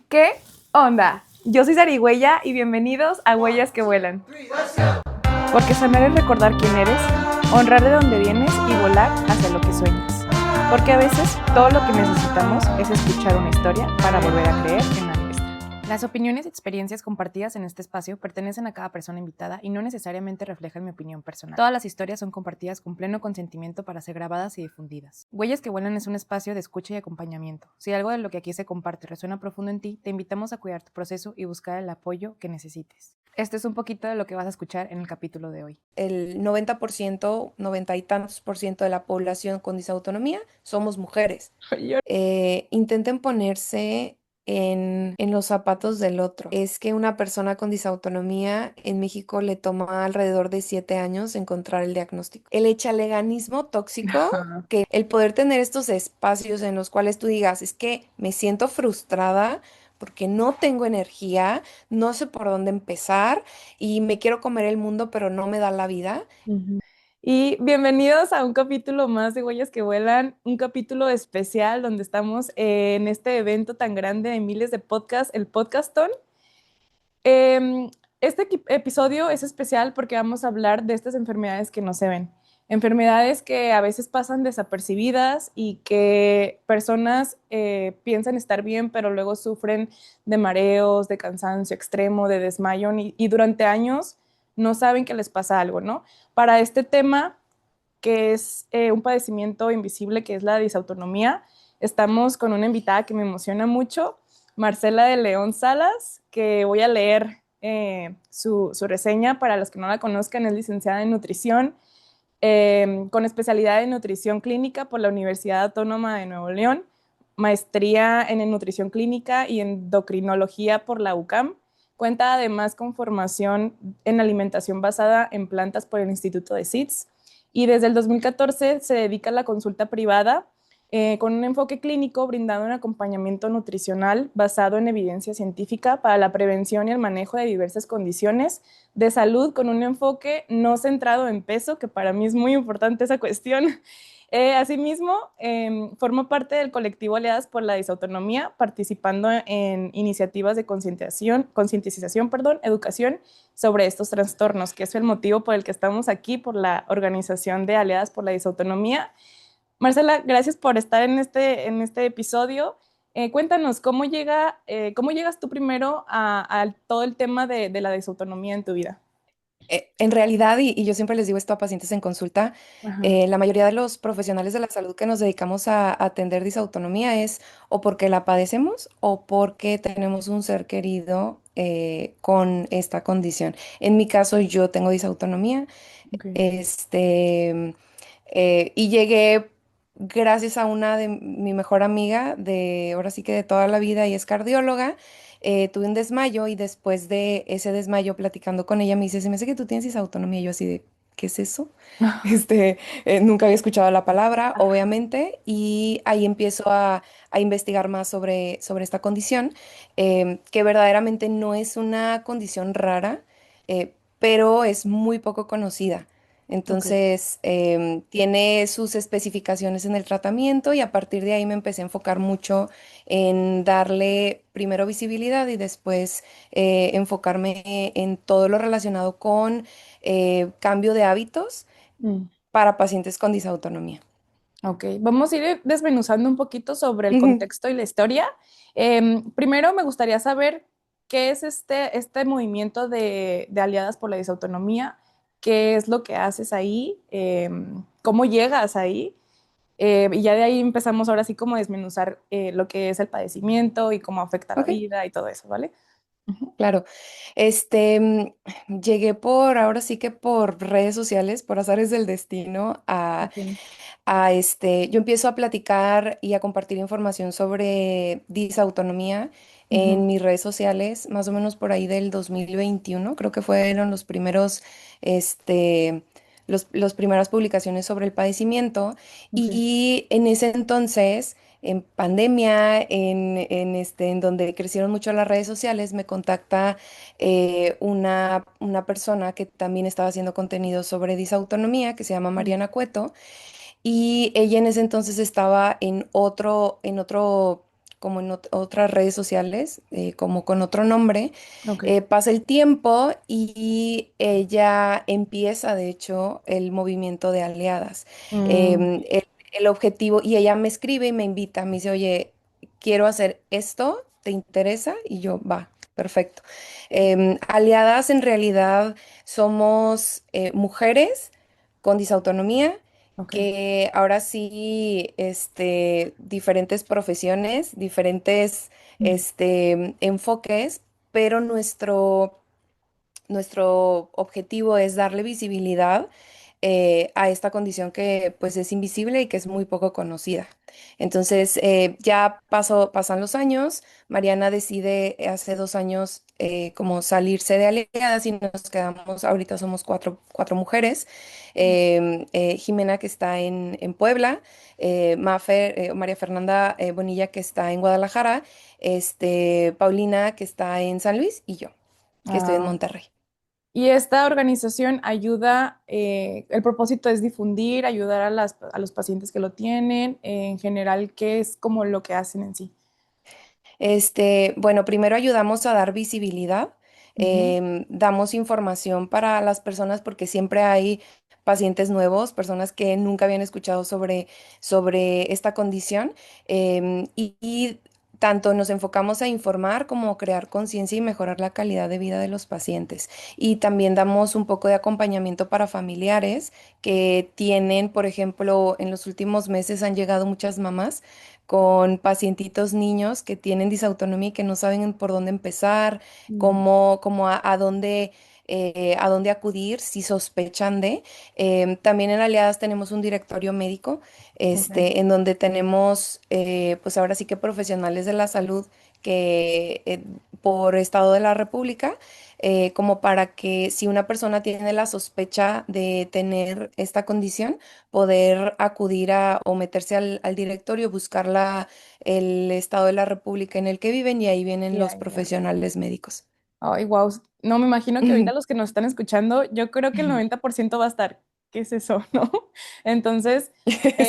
¿Qué onda? Yo soy Zarigüeya y bienvenidos a Huellas que Vuelan. Porque saber es recordar quién eres, honrar de dónde vienes y volar hacia lo que sueñas. Porque a veces todo lo que necesitamos es escuchar una historia para volver a creer en la nuestra. Las opiniones y experiencias compartidas en este espacio pertenecen a cada persona invitada y no necesariamente reflejan mi opinión personal. Todas las historias son compartidas con pleno consentimiento para ser grabadas y difundidas. Huellas que Vuelan es un espacio de escucha y acompañamiento. Si algo de lo que aquí se comparte resuena profundo en ti, te invitamos a cuidar tu proceso y buscar el apoyo que necesites. Este es un poquito de lo que vas a escuchar en el capítulo de hoy. El 90%, 90 y tantos por ciento de la población con disautonomía somos mujeres. Intenten ponerse en los zapatos del otro. Es que una persona con disautonomía en México le toma alrededor de 7 años encontrar el diagnóstico. El echaleganismo tóxico, Ajá. que el poder tener estos espacios en los cuales tú digas, es que me siento frustrada porque no tengo energía, no sé por dónde empezar y me quiero comer el mundo, pero no me da la vida. Ujú. Y bienvenidos a un capítulo más de Huellas que Vuelan, un capítulo especial donde estamos en este evento tan grande de miles de podcasts, el Podcaston. Este episodio es especial porque vamos a hablar de estas enfermedades que no se ven, enfermedades que a veces pasan desapercibidas y que personas piensan estar bien, pero luego sufren de mareos, de cansancio extremo, de desmayo y durante años no saben que les pasa algo, ¿no? Para este tema, que es un padecimiento invisible, que es la disautonomía, estamos con una invitada que me emociona mucho, Marcela de León Salas, que voy a leer su reseña. Para los que no la conozcan, es licenciada en nutrición, con especialidad en nutrición clínica por la Universidad Autónoma de Nuevo León, maestría en nutrición clínica y endocrinología por la UCAM. Cuenta además con formación en alimentación basada en plantas por el Instituto de SIDS y desde el 2014 se dedica a la consulta privada con un enfoque clínico brindando un acompañamiento nutricional basado en evidencia científica para la prevención y el manejo de diversas condiciones de salud con un enfoque no centrado en peso, que para mí es muy importante esa cuestión. Asimismo, forma parte del colectivo Aliadas por la Disautonomía, participando en iniciativas de concientización, educación sobre estos trastornos, que es el motivo por el que estamos aquí, por la organización de Aliadas por la Disautonomía. Marcela, gracias por estar en este episodio. Cuéntanos, ¿cómo llegas tú primero a todo el tema de la disautonomía en tu vida? En realidad, y yo siempre les digo esto a pacientes en consulta, Ajá. la mayoría de los profesionales de la salud que nos dedicamos a atender disautonomía es o porque la padecemos o porque tenemos un ser querido con esta condición. En mi caso, yo tengo disautonomía, Okay. y llegué gracias a una de mi mejor amiga de, ahora sí que de toda la vida, y es cardióloga. Tuve un desmayo y después de ese desmayo platicando con ella me dice, se me hace que tú tienes disautonomía. Y yo así de, ¿qué es eso? Nunca había escuchado la palabra, obviamente, y ahí empiezo a investigar más sobre esta condición, que verdaderamente no es una condición rara, pero es muy poco conocida. Ok. Entonces, tiene sus especificaciones en el tratamiento y a partir de ahí me empecé a enfocar mucho en darle primero visibilidad y después enfocarme en todo lo relacionado con cambio de hábitos Mm. para pacientes con disautonomía. Ok, vamos a ir desmenuzando un poquito sobre el Ujú. contexto y la historia. Primero me gustaría saber qué es este movimiento de Aliadas por la Disautonomía, qué es lo que haces ahí, cómo llegas ahí, y ya de ahí empezamos ahora sí como a desmenuzar lo que es el padecimiento y cómo afecta la Ok, vida y todo eso, ¿vale? Ujú. claro. Este, llegué ahora sí que por redes sociales, por azares del destino, Ok. yo empiezo a platicar y a compartir información sobre disautonomía Ujú. en mis redes sociales, más o menos por ahí del 2021, creo que fueron los primeros, este, los primeras publicaciones sobre el padecimiento. Ok. Y en ese entonces, en pandemia, en donde crecieron mucho las redes sociales, me contacta una persona que también estaba haciendo contenido sobre disautonomía, que se llama Mm. Mariana Cueto, y ella en ese entonces estaba en otro como en otras redes sociales, como con otro nombre. Ok. Pasa el tiempo y ella empieza, de hecho, el movimiento de aliadas. Mm, El objetivo, y ella me escribe y me invita, me dice, oye, quiero hacer esto, ¿te interesa? Y yo, va, perfecto. Aliadas en realidad somos mujeres con disautonomía ok. que ahora sí, diferentes profesiones, diferentes, Mm, enfoques, pero nuestro objetivo es darle visibilidad a esta condición que pues es invisible y que es muy poco conocida. Entonces, pasan los años, Mariana decide hace 2 años como salirse de Aliadas y nos quedamos, ahorita somos cuatro mujeres, Jimena que está en Puebla, María Fernanda Bonilla que está en Guadalajara, Paulina que está en San Luis y yo que estoy en ah, Monterrey. y esta organización ayuda, el propósito es difundir, ayudar a a los pacientes que lo tienen, en general, ¿qué es como lo que hacen en sí? Bueno, primero ayudamos a dar visibilidad, Ujú, damos información para las personas porque siempre hay pacientes nuevos, personas que nunca habían escuchado sobre esta condición, y tanto nos enfocamos a informar como a crear conciencia y mejorar la calidad de vida de los pacientes. Y también damos un poco de acompañamiento para familiares que tienen, por ejemplo, en los últimos meses han llegado muchas mamás con pacientitos niños que tienen disautonomía y que no saben por dónde empezar, mm, cómo a dónde acudir si sospechan de. También en Aliadas tenemos un directorio médico, ok. en donde tenemos, pues ahora sí que profesionales de la salud que por estado de la República, como para que si una persona tiene la sospecha de tener esta condición, poder acudir o meterse al directorio, buscar el estado de la república en el que viven y ahí vienen Y los ahí ya. profesionales médicos. Ay, wow. No me imagino que ahorita Ujú. los que nos están escuchando, yo creo que el 90% va a estar, ¿qué es eso, no? Entonces,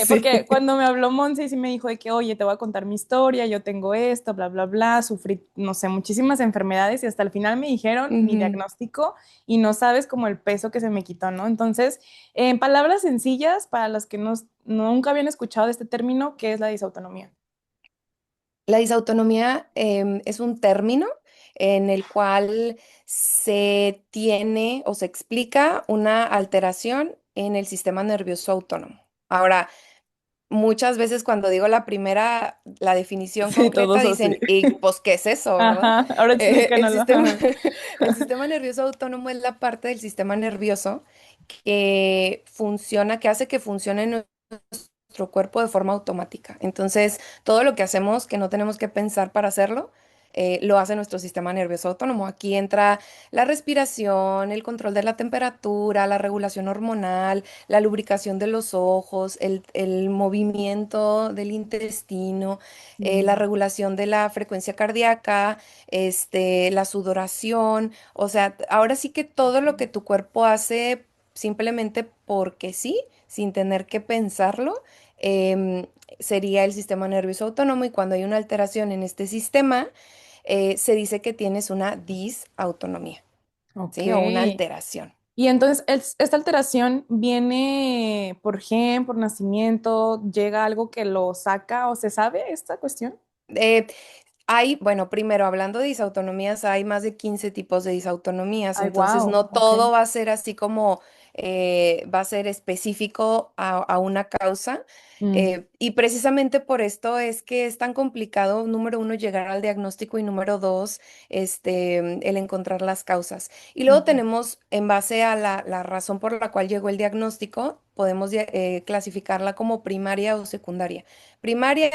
porque Sí. cuando me habló Monse, sí me dijo de que, oye, te voy a contar mi historia, yo tengo esto, bla, bla, bla, sufrí, no sé, muchísimas enfermedades y hasta el final me dijeron mi Ujú. diagnóstico y no sabes como el peso que se me quitó, ¿no? Entonces, en palabras sencillas, para los que nunca habían escuchado de este término, ¿qué es la disautonomía? La disautonomía es un término en el cual se tiene o se explica una alteración en el sistema nervioso autónomo. Ahora, muchas veces cuando digo la definición Sí, concreta, todos así. dicen, ¿y pues qué es eso, verdad? Ajá, ahora El explícanoslo. sistema, el sistema nervioso autónomo es la parte del sistema nervioso que funciona, que hace que funcione nuestro cuerpo de forma automática. Entonces, todo lo que hacemos, que no tenemos que pensar para hacerlo, lo hace nuestro sistema nervioso autónomo. Aquí entra la respiración, el control de la temperatura, la regulación hormonal, la lubricación de los ojos, el movimiento del intestino, la Mm, regulación de la frecuencia cardíaca, la sudoración, o sea, ahora sí que todo lo que tu cuerpo hace simplemente porque sí, sin tener que pensarlo, em, sería el sistema nervioso autónomo y cuando hay una alteración en este sistema, se dice que tienes una disautonomía, ok. ¿sí? O una alteración. Y entonces, ¿esta alteración viene por gen, por nacimiento? ¿Llega algo que lo saca o se sabe esta cuestión? Eh, bueno, primero hablando de disautonomías, hay más de 15 tipos de disautonomías, Ay, entonces wow, no ok. todo va a ser así como va a ser específico a una causa. Mm, Y precisamente por esto es que es tan complicado, número uno, llegar al diagnóstico y número dos, el encontrar las causas. Y luego ujú, tenemos, en base a la razón por la cual llegó el diagnóstico, podemos clasificarla como primaria o secundaria. Primaria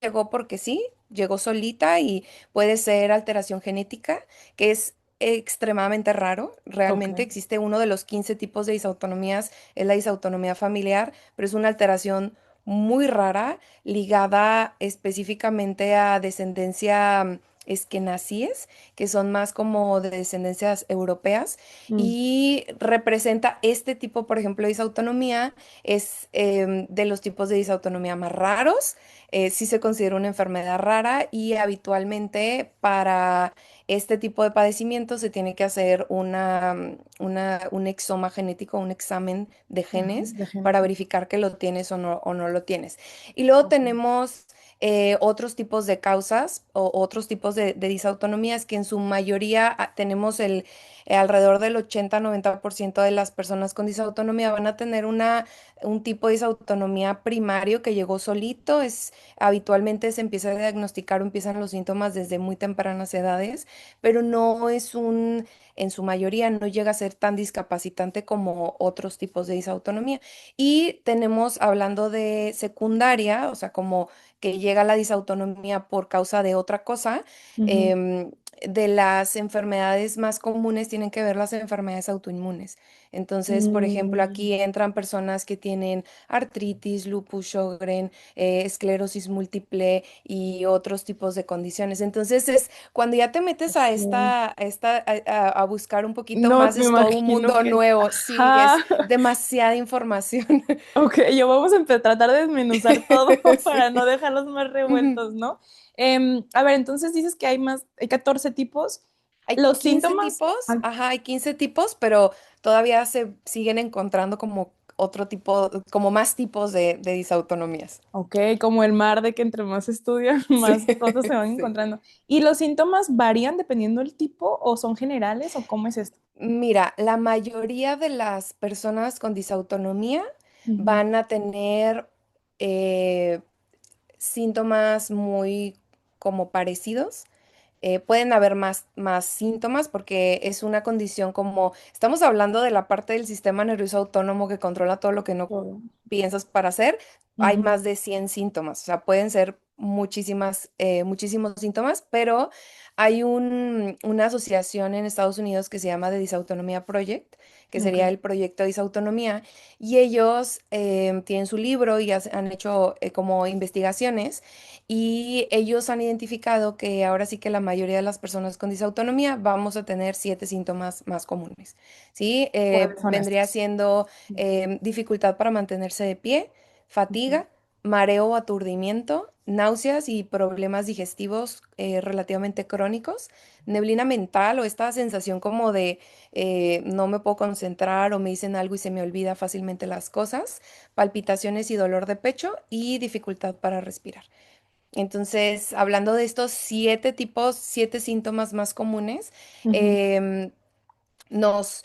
llegó porque sí, llegó solita y puede ser alteración genética, que es extremadamente raro. ok. Realmente existe uno de los 15 tipos de disautonomías, es la disautonomía familiar, pero es una alteración muy rara ligada específicamente a descendencia esquenazíes, que son más como de descendencias europeas, Mm, y representa este tipo, por ejemplo, de disautonomía, es de los tipos de disautonomía más raros, sí se considera una enfermedad rara y habitualmente para este tipo de padecimiento se tiene que hacer un exoma genético, un examen de ajá, genes de para gente. verificar que lo tienes o no lo tienes. Y luego Ok. tenemos otros tipos de causas o otros tipos de disautonomías que en su mayoría tenemos alrededor del 80-90% de las personas con disautonomía van a tener un tipo de disautonomía primario que llegó solito. Habitualmente se empieza a diagnosticar o empiezan los síntomas desde muy tempranas edades, pero no es en su mayoría no llega a ser tan discapacitante como otros tipos de disautonomía. Y tenemos, hablando de secundaria, o sea, como que llega la disautonomía por causa de otra cosa, Ujú. em, de las enfermedades más comunes tienen que ver las enfermedades autoinmunes. Entonces, por ejemplo, Mm, aquí entran personas que tienen artritis, lupus, Sjögren, esclerosis múltiple y otros tipos de condiciones. Entonces, cuando ya te metes a ok. a buscar un poquito No, más, me es todo un imagino mundo que, nuevo. Sí, ajá, es demasiada información. ok, yo vamos a tratar de desmenuzar todo para no Sí. dejarlos más Ujú. revueltos, ¿no? A ver, entonces dices que hay 14 tipos. Hay Los 15 síntomas, tipos, ah, ajá, hay 15 tipos, pero todavía se siguen encontrando como otro tipo, como más tipos de disautonomías. ok, como el mar de que entre más estudian, Sí, más cosas se van sí. encontrando. ¿Y los síntomas varían dependiendo del tipo o son generales o cómo es esto? Mira, la mayoría de las personas con disautonomía Ujú. van a tener eh, síntomas muy como parecidos. Pueden haber más síntomas porque es una condición como, estamos hablando de la parte del sistema nervioso autónomo que controla todo lo que no Todo. piensas para hacer. Hay Ujú. más de 100 síntomas, o sea, pueden ser muchísimos síntomas, pero hay una asociación en Estados Unidos que se llama The Dysautonomia Project, que Ok, sería el proyecto de disautonomía, y ellos tienen su libro y han hecho como investigaciones, y ellos han identificado que ahora sí que la mayoría de las personas con disautonomía vamos a tener 7 síntomas más comunes, ¿sí? ¿cuáles son Vendría estos? siendo dificultad para mantenerse de pie, Ok. fatiga, mareo o aturdimiento, náuseas y problemas digestivos relativamente crónicos, neblina mental o esta sensación como de no me puedo concentrar o me dicen algo y se me olvida fácilmente las cosas, palpitaciones y dolor de pecho y dificultad para respirar. Entonces, hablando de estos 7 síntomas más comunes, Ujú. em, nos,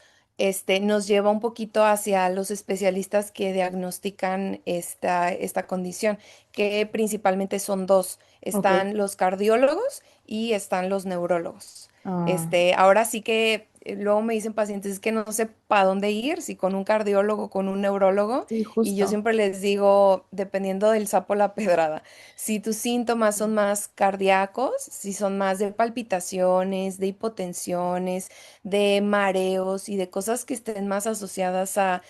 nos lleva un poquito hacia los especialistas que diagnostican esta condición, que principalmente son dos. Ok. Están los cardiólogos y están los neurólogos. Ah, Ahora sí que luego me dicen pacientes "Es que no sé para dónde ir, si con un cardiólogo, con un neurólogo", sí, y yo justo. siempre les digo, dependiendo del sapo la pedrada. Si tus síntomas son más cardíacos, si son más de palpitaciones, de hipotensiones, de mareos y de cosas que estén más asociadas a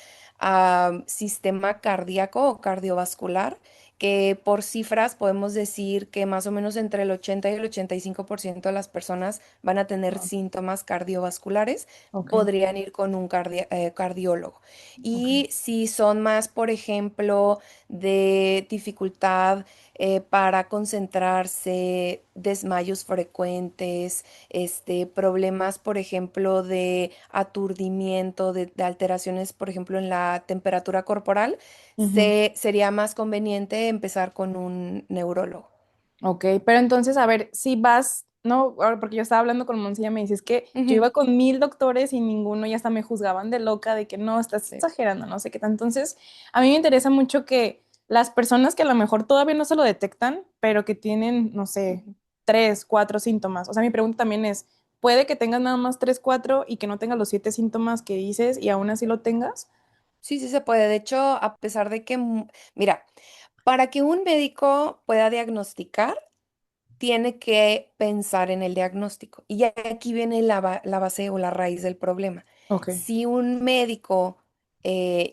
sistema cardíaco o cardiovascular, que por cifras podemos decir que más o menos entre el 80 y el 85% de las personas van a tener Ah, síntomas cardiovasculares, ok, podrían ir con un cardiólogo. ok. Y si son más, por ejemplo, de dificultad para concentrarse, desmayos frecuentes, problemas, por ejemplo, de aturdimiento, de alteraciones, por ejemplo, en la temperatura corporal, Ujú. sería más conveniente empezar con un neurólogo. Ok, pero entonces, a ver, si vas, no, ahora porque yo estaba hablando con Monse, ella me dice, es que yo Ujú. iba con 1000 doctores y ninguno ya hasta me juzgaban de loca, de que no, estás Sí. exagerando, no sé qué tal. Entonces, a mí me interesa mucho que las personas que a lo mejor todavía no se lo detectan, pero que tienen, no sé, Ujú. 3, 4 síntomas. O sea, mi pregunta también es, ¿puede que tengas nada más 3, 4 y que no tengas los 7 síntomas que dices y aún así lo tengas? Sí, sí se puede. De hecho, a pesar de que, mira, para que un médico pueda diagnosticar, tiene que pensar en el diagnóstico. Y ya aquí viene la base o la raíz del problema. Ok. Si un médico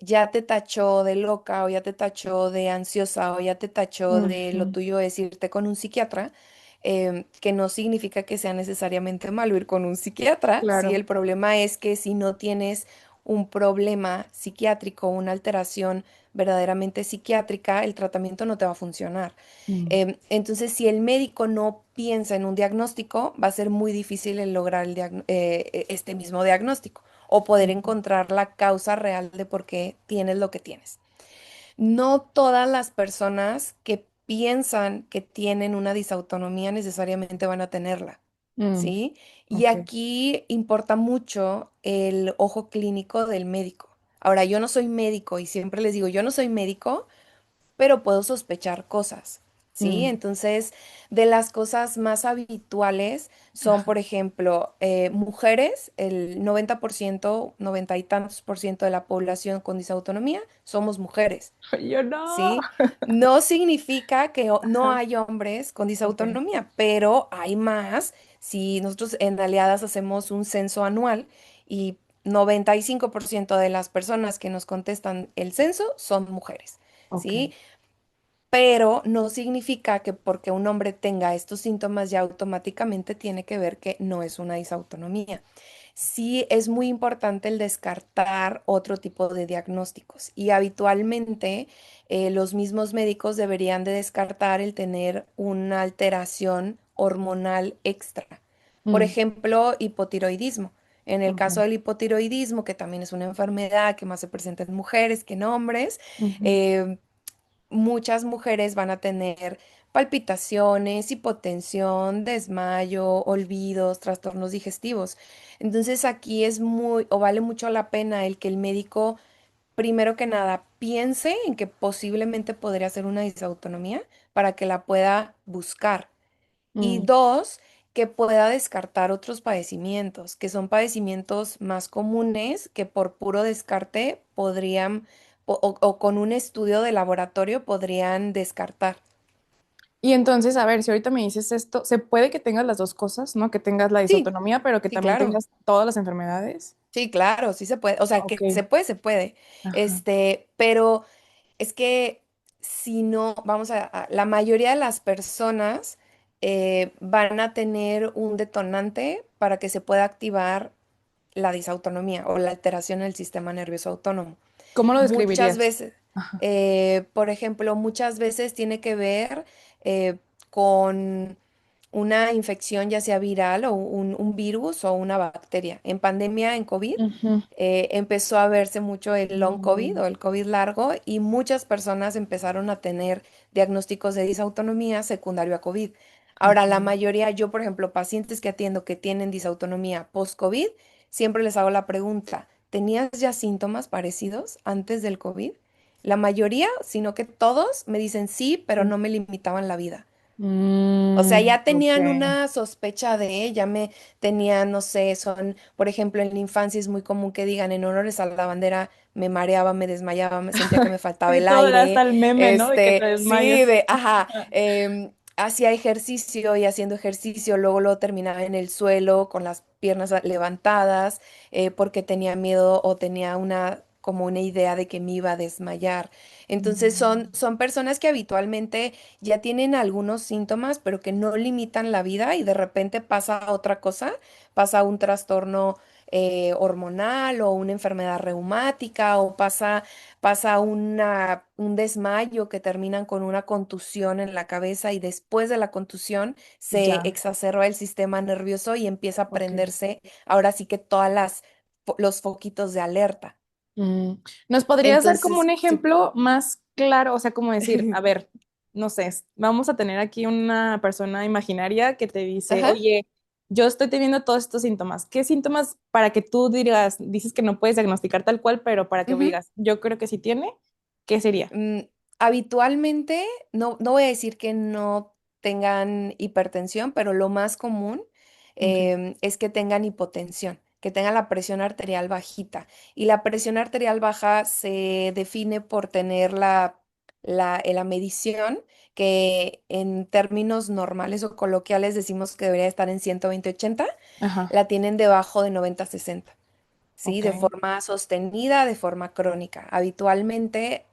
ya te tachó de loca o ya te tachó de ansiosa o ya te tachó de lo Ujú. tuyo es irte con un psiquiatra, que no significa que sea necesariamente malo ir con un psiquiatra, ¿sí? Claro. El problema es que si no tienes un problema psiquiátrico, una alteración verdaderamente psiquiátrica, el tratamiento no te va a funcionar. Mm, Entonces, si el médico no piensa en un diagnóstico, va a ser muy difícil el lograr este mismo diagnóstico o poder ujú, encontrar la causa real de por qué tienes lo que tienes. No todas las personas que piensan que tienen una disautonomía necesariamente van a tenerla, mm, ¿sí? Y ok. aquí importa mucho el ojo clínico del médico. Ahora, yo no soy médico y siempre les digo, yo no soy médico, pero puedo sospechar cosas, ¿sí? Mm, Entonces, de las cosas más habituales son, ajá. por ejemplo, mujeres, el 90%, 90 y tantos por ciento de la población con disautonomía somos mujeres, Yo no. ¿sí? No significa que no Ajá. hay hombres con Ok. disautonomía, pero hay más. Si nosotros en Aliadas hacemos un censo anual y 95% de las personas que nos contestan el censo son mujeres. Ok. ¿Sí? Pero no significa que porque un hombre tenga estos síntomas ya automáticamente tiene que ver que no es una disautonomía. Sí es muy importante el descartar otro tipo de diagnósticos y habitualmente los mismos médicos deberían de descartar el tener una alteración hormonal extra. Por Mm, ejemplo, hipotiroidismo. En el caso ok. del hipotiroidismo, que también es una enfermedad que más se presenta en mujeres que en hombres, Ujú, eh, muchas mujeres van a tener palpitaciones, hipotensión, desmayo, olvidos, trastornos digestivos. Entonces aquí es muy o vale mucho la pena el que el médico, primero que nada, piense en que posiblemente podría ser una disautonomía para que la pueda buscar. Y mm. dos, que pueda descartar otros padecimientos, que son padecimientos más comunes que por puro descarte podrían, o con un estudio de laboratorio podrían descartar. Y entonces, a ver, si ahorita me dices esto, se puede que tengas las dos cosas, ¿no? Que tengas la Sí, disautonomía, pero que sí, también claro. tengas todas las enfermedades. Sí, claro, sí se puede. O sea, Ok. que se puede, se puede. Ajá. Pero es que si no, la mayoría de las personas van a tener un detonante para que se pueda activar la disautonomía o la alteración del sistema nervioso autónomo. ¿Cómo lo Muchas describirías? veces, Ajá. por ejemplo, muchas veces tiene que ver con una infección, ya sea viral o un virus o una bacteria. En pandemia, en COVID, Ujú. empezó a verse mucho el long COVID Mm, o el COVID largo y muchas personas empezaron a tener diagnósticos de disautonomía secundario a COVID. Ahora, ok. la mayoría, yo por ejemplo, pacientes que atiendo que tienen disautonomía post-COVID, siempre les hago la pregunta, ¿tenías ya síntomas parecidos antes del COVID? La mayoría, sino que todos me dicen sí, pero no me limitaban la vida. O sea, Mm, ya ok. tenían una sospecha de, ya me tenían, no sé, son, por ejemplo, en la infancia es muy común que digan en honores a la bandera, me mareaba, me desmayaba, me sentía que me faltaba Sí, el todo da aire, hasta el meme, ¿no? De que te sí, desmayas. hacía ejercicio y haciendo ejercicio, luego terminaba en el suelo con las piernas levantadas, porque tenía miedo o tenía como una idea de que me iba a desmayar. Entonces Mm, son personas que habitualmente ya tienen algunos síntomas, pero que no limitan la vida y de repente pasa otra cosa, pasa un trastorno hormonal o una enfermedad reumática o pasa un desmayo que terminan con una contusión en la cabeza y después de la contusión se ya, exacerba el sistema nervioso y empieza a ok. prenderse ahora sí que los foquitos de alerta. Mm, ¿nos podrías dar como Entonces, un sí. ejemplo más claro? O sea, como decir, a ver, no sé, vamos a tener aquí una persona imaginaria que te dice, Ajá. oye, yo estoy teniendo todos estos síntomas. ¿Qué síntomas para que tú dices que no puedes diagnosticar tal cual, pero para que Ujú. digas, yo creo que sí tiene? ¿Qué sería? Mm, habitualmente, no voy a decir que no tengan hipertensión, pero lo más común Ok. es que tengan hipotensión, que tengan la presión arterial bajita. Y la presión arterial baja se define por tener la medición que en términos normales o coloquiales decimos que debería estar en 120/80, Ajá, la tienen debajo de 90/60. ¿Sí? ok. De forma sostenida, de forma crónica. Habitualmente,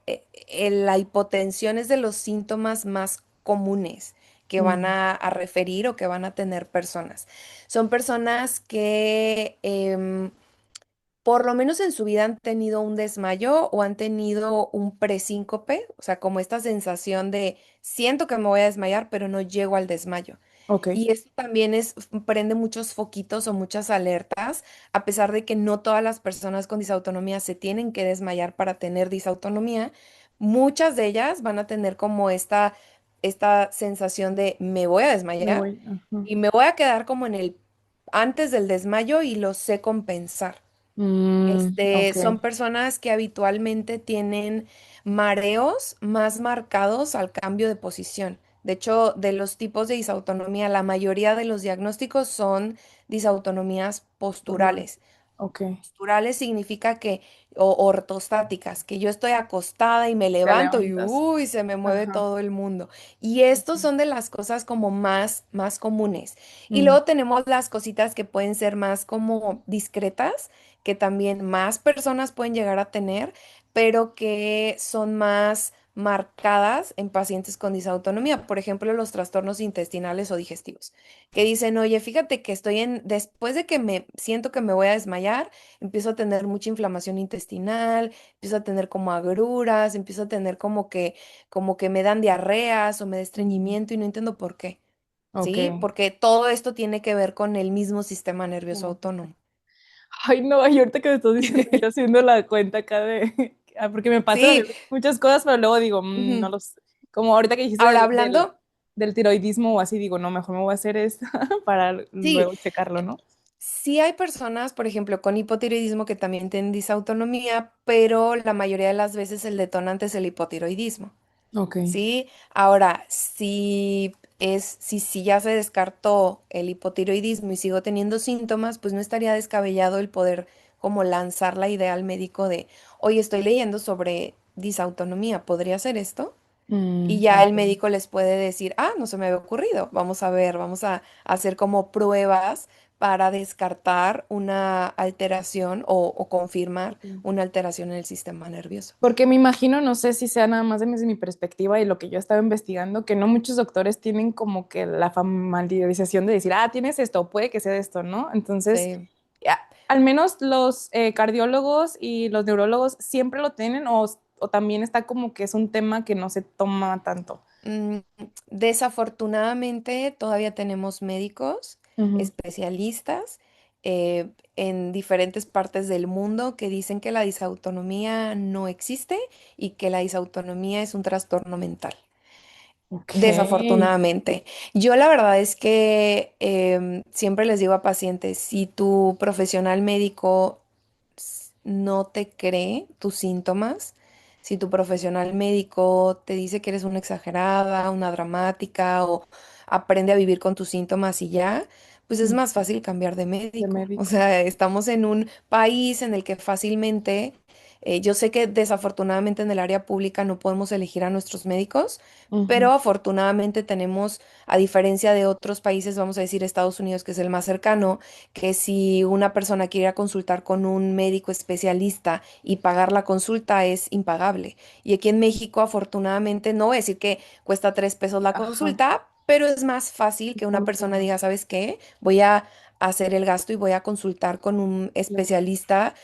la hipotensión es de los síntomas más comunes que van Mm, a referir o que van a tener personas. Son personas que por lo menos en su vida han tenido un desmayo o han tenido un presíncope, o sea, como esta sensación de siento que me voy a desmayar, pero no llego al desmayo. ok, Y esto también prende muchos foquitos o muchas alertas, a pesar de que no todas las personas con disautonomía se tienen que desmayar para tener disautonomía, muchas de ellas van a tener como esta sensación de me voy a me desmayar voy. Ajá. y me voy a quedar como en el antes del desmayo y lo sé compensar. Ok. Son personas que habitualmente tienen mareos más marcados al cambio de posición. De hecho, de los tipos de disautonomía, la mayoría de los diagnósticos son disautonomías Postural. posturales. Ok. Posturales significa que, o ortostáticas, que yo estoy acostada y me Te levanto y levantas. uy, se me mueve Ajá. todo el mundo. Y estos son de las cosas como más comunes. Y Mm, luego tenemos las cositas que pueden ser más como discretas, que también más personas pueden llegar a tener, pero que son más marcadas en pacientes con disautonomía. Por ejemplo, los trastornos intestinales o digestivos, que dicen, oye, fíjate que después de que me siento que me voy a desmayar, empiezo a tener mucha inflamación intestinal, empiezo a tener como agruras, empiezo a tener como que me dan diarreas o me da mm, estreñimiento y no entiendo por qué, ok. ¿sí? Porque todo esto tiene que ver con el mismo sistema nervioso autónomo. Ay, no, y ahorita que me estás diciendo, yo haciendo la cuenta acá de, porque me pasan a mí Sí, muchas cosas, pero luego digo, no ujú. lo sé. Como ahorita que dijiste Ahora del hablando, del tiroidismo o así, digo, no, mejor me voy a hacer esta para sí, luego checarlo, ¿no? sí hay personas, por ejemplo, con hipotiroidismo que también tienen disautonomía, pero la mayoría de las veces el detonante es el hipotiroidismo. Ok. ¿Sí? Ahora, si ya se descartó el hipotiroidismo y sigo teniendo síntomas, pues no estaría descabellado el poder como lanzar la idea al médico de, oye, estoy leyendo sobre disautonomía, ¿podría ser esto? Y ya el Ok. médico les puede decir, ah, no se me había ocurrido, vamos a ver, vamos a hacer como pruebas para descartar una alteración o confirmar Ok. una alteración en el sistema nervioso. Porque me imagino, no sé si sea nada más desde mi perspectiva y lo que yo estaba investigando, que no muchos doctores tienen como que la familiarización de decir, tienes esto, puede que sea esto, ¿no? Entonces, Sí. al menos los cardiólogos y los neurólogos siempre lo tienen o también está como que es un tema que no se toma tanto. Mm, Desafortunadamente, todavía tenemos médicos Ujú. especialistas en diferentes partes del mundo que dicen que la disautonomía no existe y que la disautonomía es un trastorno mental. Ok. Desafortunadamente. Yo la verdad es que siempre les digo a pacientes, si tu profesional médico no te cree tus síntomas, si tu profesional médico te dice que eres una exagerada, una dramática o aprende a vivir con tus síntomas y ya, pues es Mm, más fácil cambiar de de médico. O médico. sea, estamos en un país en el que fácilmente, yo sé que desafortunadamente en el área pública no podemos elegir a nuestros médicos, Ujú, pero afortunadamente tenemos, a diferencia de otros países, vamos a decir Estados Unidos, que es el más cercano, que si una persona quiere ir a consultar con un médico especialista y pagar la consulta es impagable. Y aquí en México, afortunadamente, no voy a decir que cuesta 3 pesos la ajá. consulta, pero es más fácil que una Mucho persona más. diga, ¿sabes qué? Voy a hacer el gasto y voy a consultar con un Claro. especialista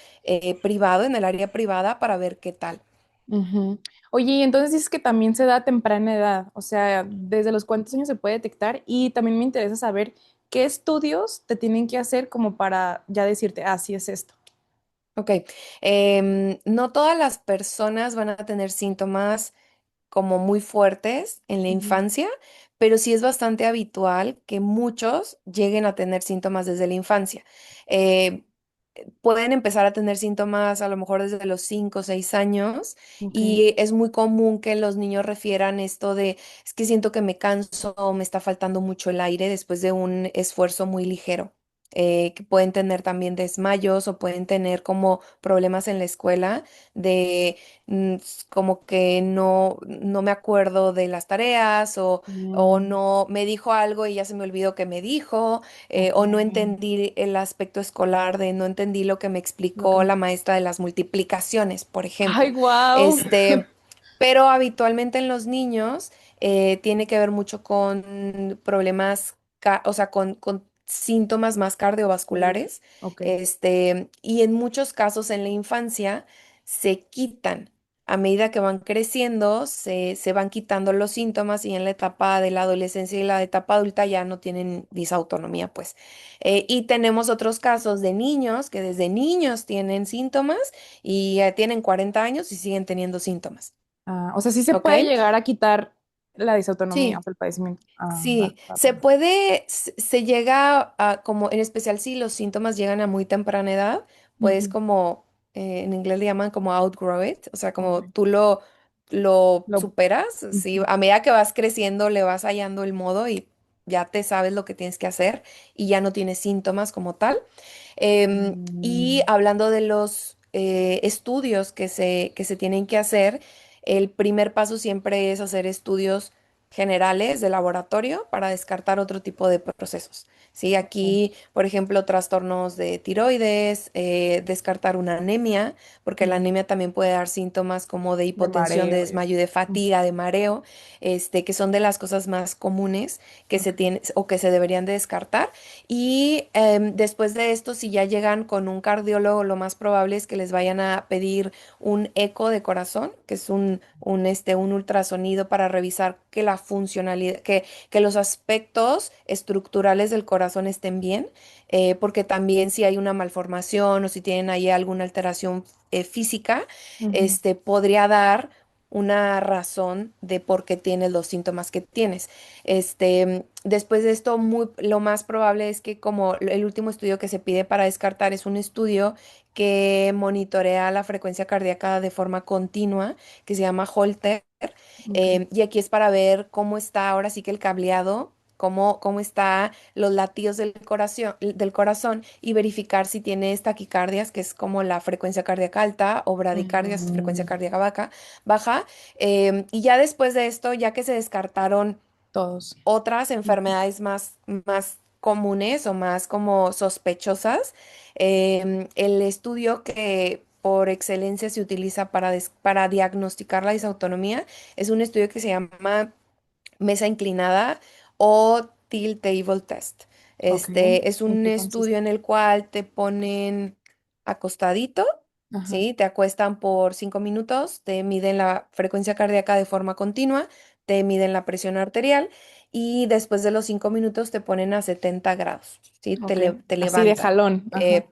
privado, en el área privada, para ver qué tal. Ujú. Oye, y entonces dices que también se da a temprana edad, o sea, ¿desde los cuántos años se puede detectar? Y también me interesa saber qué estudios te tienen que hacer como para ya decirte, sí es esto. Ok, no todas las personas van a tener síntomas como muy fuertes en la Ujú. infancia, pero sí es bastante habitual que muchos lleguen a tener síntomas desde la infancia. Eh, Pueden empezar a tener síntomas a lo mejor desde los 5 o 6 años Ok. y es muy común que los niños refieran esto de, es que siento que me canso o me está faltando mucho el aire después de un esfuerzo muy ligero. Que pueden tener también desmayos o pueden tener como problemas en la escuela de como que no me acuerdo de las tareas o Mm, no me dijo algo y ya se me olvidó que me dijo ok. o no entendí el aspecto escolar de no entendí lo que me Lo que explicó me- la maestra de las multiplicaciones, por Ay, ejemplo. wow. Este, pero habitualmente en los niños tiene que ver mucho con problemas, o sea, con síntomas más cardiovasculares, Ok. y en muchos casos en la infancia se quitan. A medida que van creciendo, se van quitando los síntomas y en la etapa de la adolescencia y la etapa adulta ya no tienen disautonomía, pues. Y tenemos otros casos de niños que desde niños tienen síntomas y tienen 40 años y siguen teniendo síntomas. Ah, o sea, sí se ¿Ok? puede llegar a quitar la disautonomía, o Sí, sea, el padecimiento. Ah, sí. Se puede, se llega a, como en especial si los síntomas llegan a muy temprana edad, puedes ujú, como, en inglés le llaman como outgrow it, o sea, ok. como tú lo Lo, superas, ¿sí? ujú, A medida que vas creciendo le vas hallando el modo y ya te sabes lo que tienes que hacer y ya no tienes síntomas como tal. Y mm, hablando de los estudios que se tienen que hacer, el primer paso siempre es hacer estudios generales de laboratorio para descartar otro tipo de procesos. Sí, ok, aquí, por ejemplo, trastornos de tiroides, descartar una anemia, porque la ujú, anemia también puede dar síntomas como de de hipotensión, de mareo y desmayo, y así. de Ujú, fatiga, de mareo, que son de las cosas más comunes que se ok, tienen o que se deberían de descartar. Y después de esto, si ya llegan con un cardiólogo, lo más probable es que les vayan a pedir un eco de corazón, que es un ultrasonido para revisar que la funcionalidad, que los aspectos estructurales del corazón estén bien, porque también si hay una malformación o si tienen ahí alguna alteración física, ujú, podría dar una razón de por qué tienes los síntomas que tienes. Después de esto, lo más probable es que como el último estudio que se pide para descartar es un estudio que monitorea la frecuencia cardíaca de forma continua, que se llama Holter, ok, y aquí es para ver cómo está ahora sí que el cableado. Cómo está los latidos del corazón y verificar si tienes taquicardias, que es como la frecuencia cardíaca alta, o bradicardias, frecuencia mm, cardíaca baja. Y ya después de esto, ya que se descartaron todos. otras Ujú, enfermedades más comunes o más como sospechosas, el estudio que por excelencia se utiliza para diagnosticar la disautonomía es un estudio que se llama mesa inclinada o Tilt Table Test. ok, Es ¿en un qué consiste? estudio en el cual te ponen acostadito, Ajá, ¿sí? Te acuestan por 5 minutos, te miden la frecuencia cardíaca de forma continua, te miden la presión arterial y después de los 5 minutos te ponen a 70 grados, ¿sí? Te, ok, te así de levantan. jalón, ajá,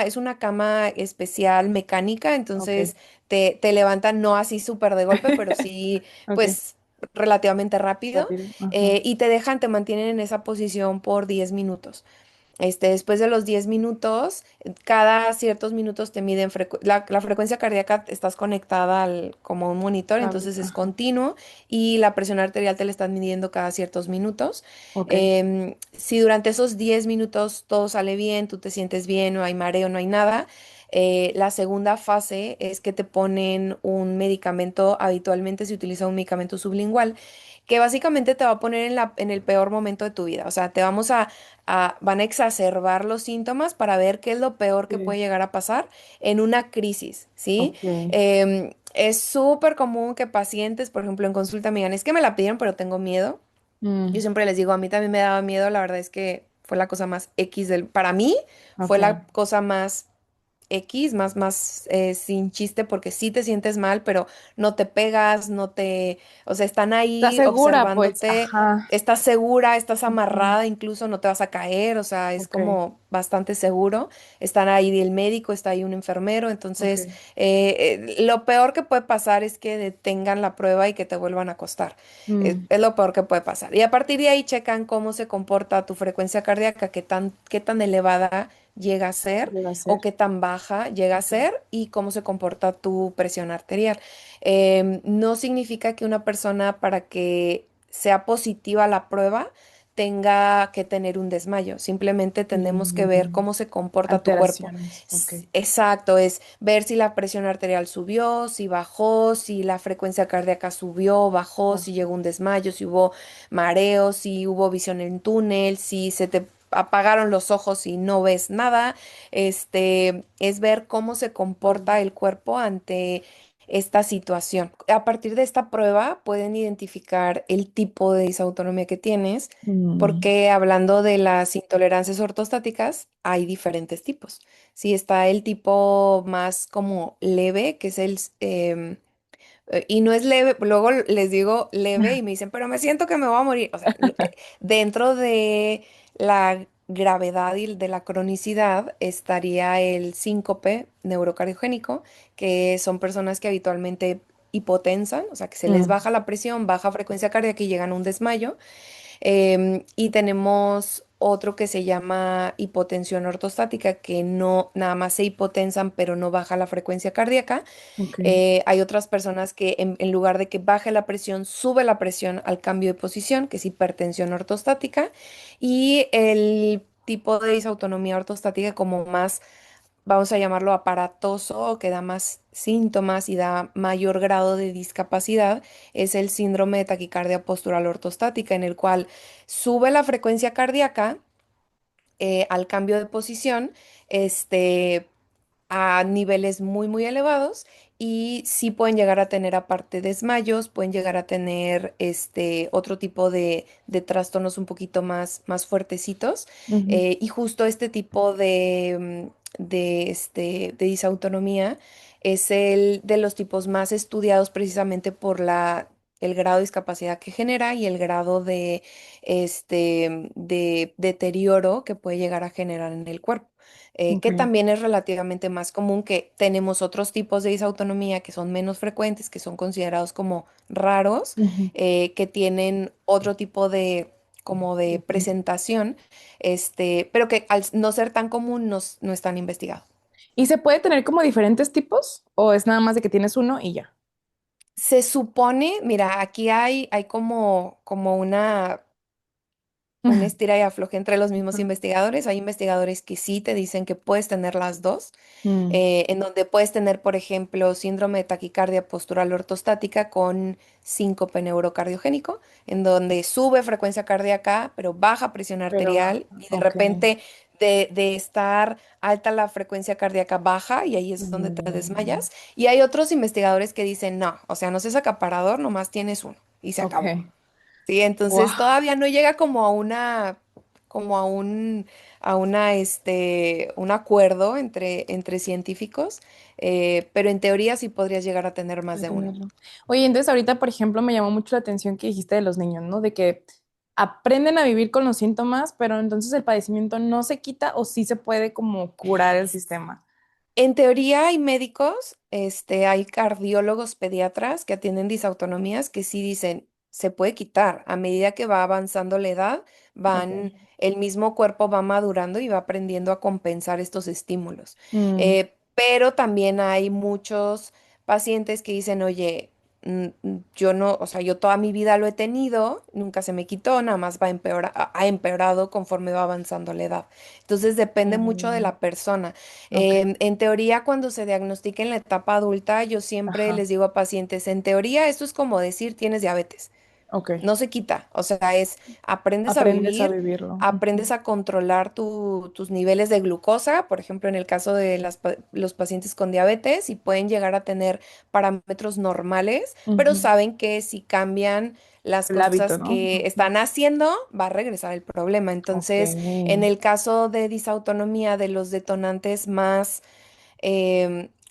Es una cama especial mecánica, ok, entonces te levantan no así súper de golpe, pero sí, ok, pues relativamente rápido, rápido, ajá, y te mantienen en esa posición por 10 minutos. Después de los 10 minutos, cada ciertos minutos te miden la frecuencia cardíaca, estás conectada como un monitor, cable, entonces es ajá, continuo y la presión arterial te la están midiendo cada ciertos minutos. ok, Si durante esos 10 minutos todo sale bien, tú te sientes bien, no hay mareo, no hay nada, la segunda fase es que te ponen un medicamento, habitualmente se utiliza un medicamento sublingual, que básicamente te va a poner en el peor momento de tu vida. O sea, van a exacerbar los síntomas para ver qué es lo peor que sí, puede llegar a pasar en una crisis, ¿sí? ok, Es súper común que pacientes, por ejemplo, en consulta me digan, es que me la pidieron, pero tengo miedo. Yo mm, siempre les digo, a mí también me daba miedo, la verdad es que fue la cosa más X para mí, fue ok, la cosa más X, más sin chiste, porque sí te sientes mal, pero no te pegas, o sea, están ¿estás ahí segura? Pues, observándote, ajá, estás segura, estás ujú, amarrada, incluso no te vas a caer, o sea, es ok, como bastante seguro. Están ahí el médico, está ahí un enfermero, ok, entonces lo peor que puede pasar es que detengan la prueba y que te vuelvan a acostar. mm, Es lo peor que puede pasar. Y a partir de ahí checan cómo se comporta tu frecuencia cardíaca, qué tan elevada llega a ser llega a o ser, qué tan baja llega a ok, ser y cómo se comporta tu presión arterial. No significa que una persona para que sea positiva la prueba tenga que tener un desmayo. Simplemente tenemos que ver mm, cómo se comporta tu cuerpo. alteraciones, ok, Exacto, es ver si la presión arterial subió, si bajó, si la frecuencia cardíaca subió, bajó, si bajo, llegó un desmayo, si hubo mareo, si hubo visión en túnel, si se te apagaron los ojos y no ves nada. Es ver cómo se todo, comporta el cuerpo ante esta situación. A partir de esta prueba pueden identificar el tipo de disautonomía que tienes, Mm, porque hablando de las intolerancias ortostáticas, hay diferentes tipos. Sí, está el tipo más como leve, que es y no es leve, luego les digo leve y me dicen, pero me siento que me voy a morir. O sea, dentro de la gravedad y de la cronicidad estaría el síncope neurocardiogénico, que son personas que habitualmente hipotensan, o sea, que se les mm, baja la presión, baja frecuencia cardíaca y llegan a un desmayo. Y tenemos otro que se llama hipotensión ortostática, que no nada más se hipotensan, pero no baja la frecuencia cardíaca. ok, Hay otras personas que en lugar de que baje la presión, sube la presión al cambio de posición, que es hipertensión ortostática. Y el tipo de disautonomía ortostática como más, vamos a llamarlo aparatoso, que da más síntomas y da mayor grado de discapacidad, es el síndrome de taquicardia postural ortostática, en el cual sube la frecuencia cardíaca al cambio de posición, este, a niveles muy, muy elevados y sí pueden llegar a tener aparte desmayos, pueden llegar a tener otro tipo de trastornos un poquito más fuertecitos. ujú, Y justo este tipo de disautonomía es el de los tipos más estudiados precisamente por el grado de discapacidad que genera y el grado de deterioro que puede llegar a generar en el cuerpo, ok, que también es relativamente más común. Que tenemos otros tipos de disautonomía que son menos frecuentes, que son considerados como raros, ujú, que tienen otro tipo de como de ujú. presentación, pero que al no ser tan común no es tan investigado. ¿Y se puede tener como diferentes tipos o es nada más de que tienes uno y ya? Se supone, mira, aquí hay como un estira y afloje entre los mismos Ujú. investigadores. Hay investigadores que sí te dicen que puedes tener las dos, Mm, en donde puedes tener, por ejemplo, síndrome de taquicardia postural ortostática con síncope neurocardiogénico, en donde sube frecuencia cardíaca, pero baja presión pero baja, arterial y de ok. repente de estar alta la frecuencia cardíaca baja y ahí es donde te Mm, desmayas. Y hay otros investigadores que dicen, no, o sea, no seas acaparador, nomás tienes uno y se acabó. ok. Sí, entonces Wow. todavía no llega como a como un acuerdo entre científicos, pero en teoría sí podrías llegar a tener más de uno. Entenderlo. Oye, entonces ahorita, por ejemplo, me llamó mucho la atención que dijiste de los niños, ¿no? De que aprenden a vivir con los síntomas, pero entonces el padecimiento no se quita o sí se puede como curar el sistema. En teoría hay médicos, hay cardiólogos pediatras que atienden disautonomías que sí dicen, se puede quitar. A medida que va avanzando la edad, Ok. el mismo cuerpo va madurando y va aprendiendo a compensar estos estímulos. Mm, Pero también hay muchos pacientes que dicen, oye, yo no, o sea, yo toda mi vida lo he tenido, nunca se me quitó, nada más ha empeorado conforme va avanzando la edad. Entonces depende mucho de mm, la persona. ok. En teoría, cuando se diagnostica en la etapa adulta, yo siempre Ajá. les digo a pacientes, en teoría, esto es como decir tienes diabetes. Ok. No se quita, o sea, aprendes a Aprendes a vivir, vivirlo. aprendes a controlar tus niveles de glucosa, por ejemplo, en el caso de los pacientes con diabetes, y pueden llegar a tener parámetros normales, pero Ujú. saben que si cambian las El hábito, cosas ¿no? que Ujú. están haciendo, va a regresar el problema. Ok. Entonces, en el caso de disautonomía, de los detonantes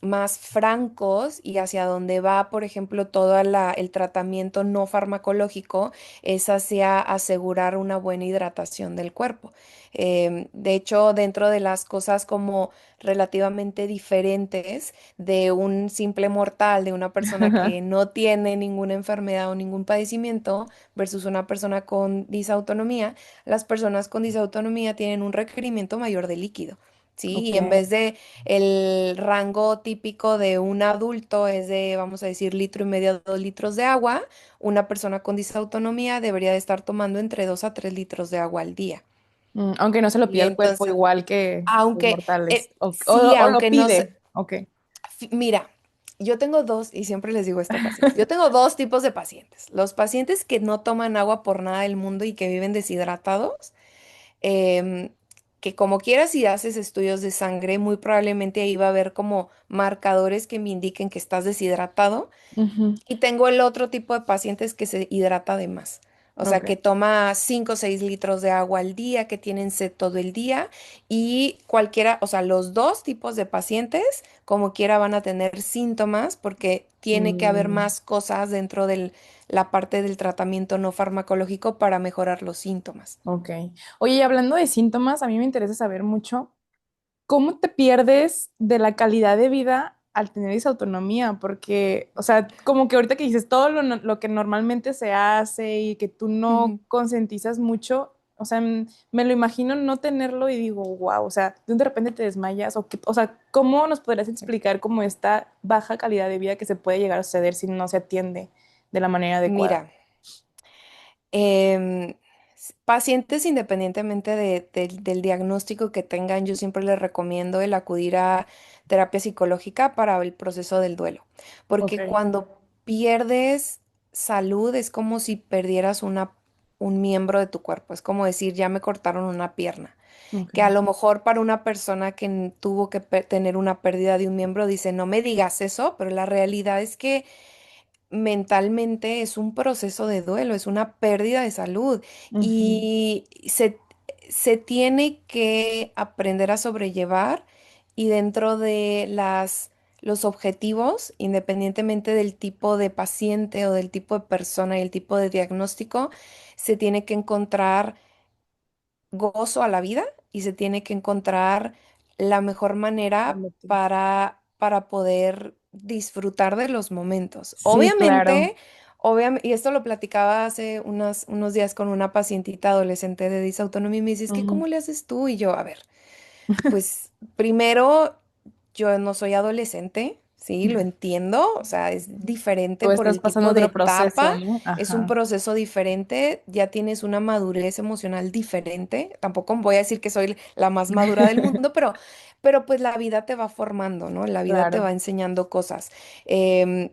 más francos y hacia donde va, por ejemplo, todo el tratamiento no farmacológico, es hacia asegurar una buena hidratación del cuerpo. De hecho, dentro de las cosas como relativamente diferentes de un simple mortal, de una persona que no tiene ninguna enfermedad o ningún padecimiento versus una persona con disautonomía, las personas con disautonomía tienen un requerimiento mayor de líquido. ¿Sí? Ok. Y en vez de el rango típico de un adulto es de, vamos a decir, 1,5 litros a 2 litros de agua. Una persona con disautonomía debería de estar tomando entre 2 a 3 litros de agua al día. Aunque no se lo Y pida el cuerpo entonces, igual que los aunque, mortales. sí, O lo aunque no pide. se, Ok. mira, yo tengo dos, y siempre les digo esto a pacientes, yo tengo dos tipos de pacientes. Los pacientes que no toman agua por nada del mundo y que viven deshidratados, em, que como quieras, si haces estudios de sangre, muy probablemente ahí va a haber como marcadores que me indiquen que estás deshidratado. Ujú. Y tengo el otro tipo de pacientes que se hidrata de más. O sea, Ok, que toma 5 o 6 litros de agua al día, que tienen sed todo el día. Y cualquiera, o sea, los dos tipos de pacientes, como quiera, van a tener síntomas porque tiene que haber mm, más cosas dentro de la parte del tratamiento no farmacológico para mejorar los síntomas. ok. Oye, y hablando de síntomas, a mí me interesa saber mucho. ¿Cómo te pierdes de la calidad de vida al tener esa autonomía? Porque, o sea, como que ahorita que dices todo lo que normalmente se hace y que tú no Ujú. concientizas mucho, o sea, me lo imagino no tenerlo y digo, wow, o sea, de repente te desmayas o sea, ¿cómo nos podrías explicar cómo esta baja calidad de vida que se puede llegar a suceder si no se atiende de la manera adecuada? Mira. Em, Pacientes, independientemente del diagnóstico que tengan, yo siempre les recomiendo el acudir a terapia psicológica para el proceso del duelo, Ok, porque cuando pierdes salud es como si perdieras un miembro de tu cuerpo, es como decir, ya me cortaron una pierna, ok, que a lo mejor para una persona que tuvo que tener una pérdida de un miembro dice, no me digas eso, pero la realidad es que mentalmente es un proceso de duelo, es una pérdida de salud ujú, y se tiene que aprender a sobrellevar y dentro de los objetivos, independientemente del tipo de paciente o del tipo de persona y el tipo de diagnóstico, se tiene que encontrar gozo a la vida y se tiene que encontrar la mejor manera Tómate. para poder disfrutar de los momentos. Sí, claro. Obviamente, y esto lo platicaba hace unos días con una pacientita adolescente de disautonomía y me dice, es que Ujú. ¿cómo le haces tú? Y yo, a ver, pues primero, yo no soy adolescente, sí, lo entiendo, o sea, es diferente Tú por estás el pasando tipo de otro proceso, etapa, ¿no? es un Ajá. proceso diferente, ya tienes una madurez emocional diferente, tampoco voy a decir que soy la más madura del mundo, pero pues la vida te va formando, ¿no? La vida te Claro, va enseñando cosas. Em,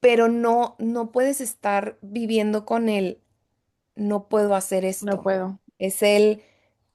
pero no puedes estar viviendo con el no puedo hacer no esto. puedo. Es el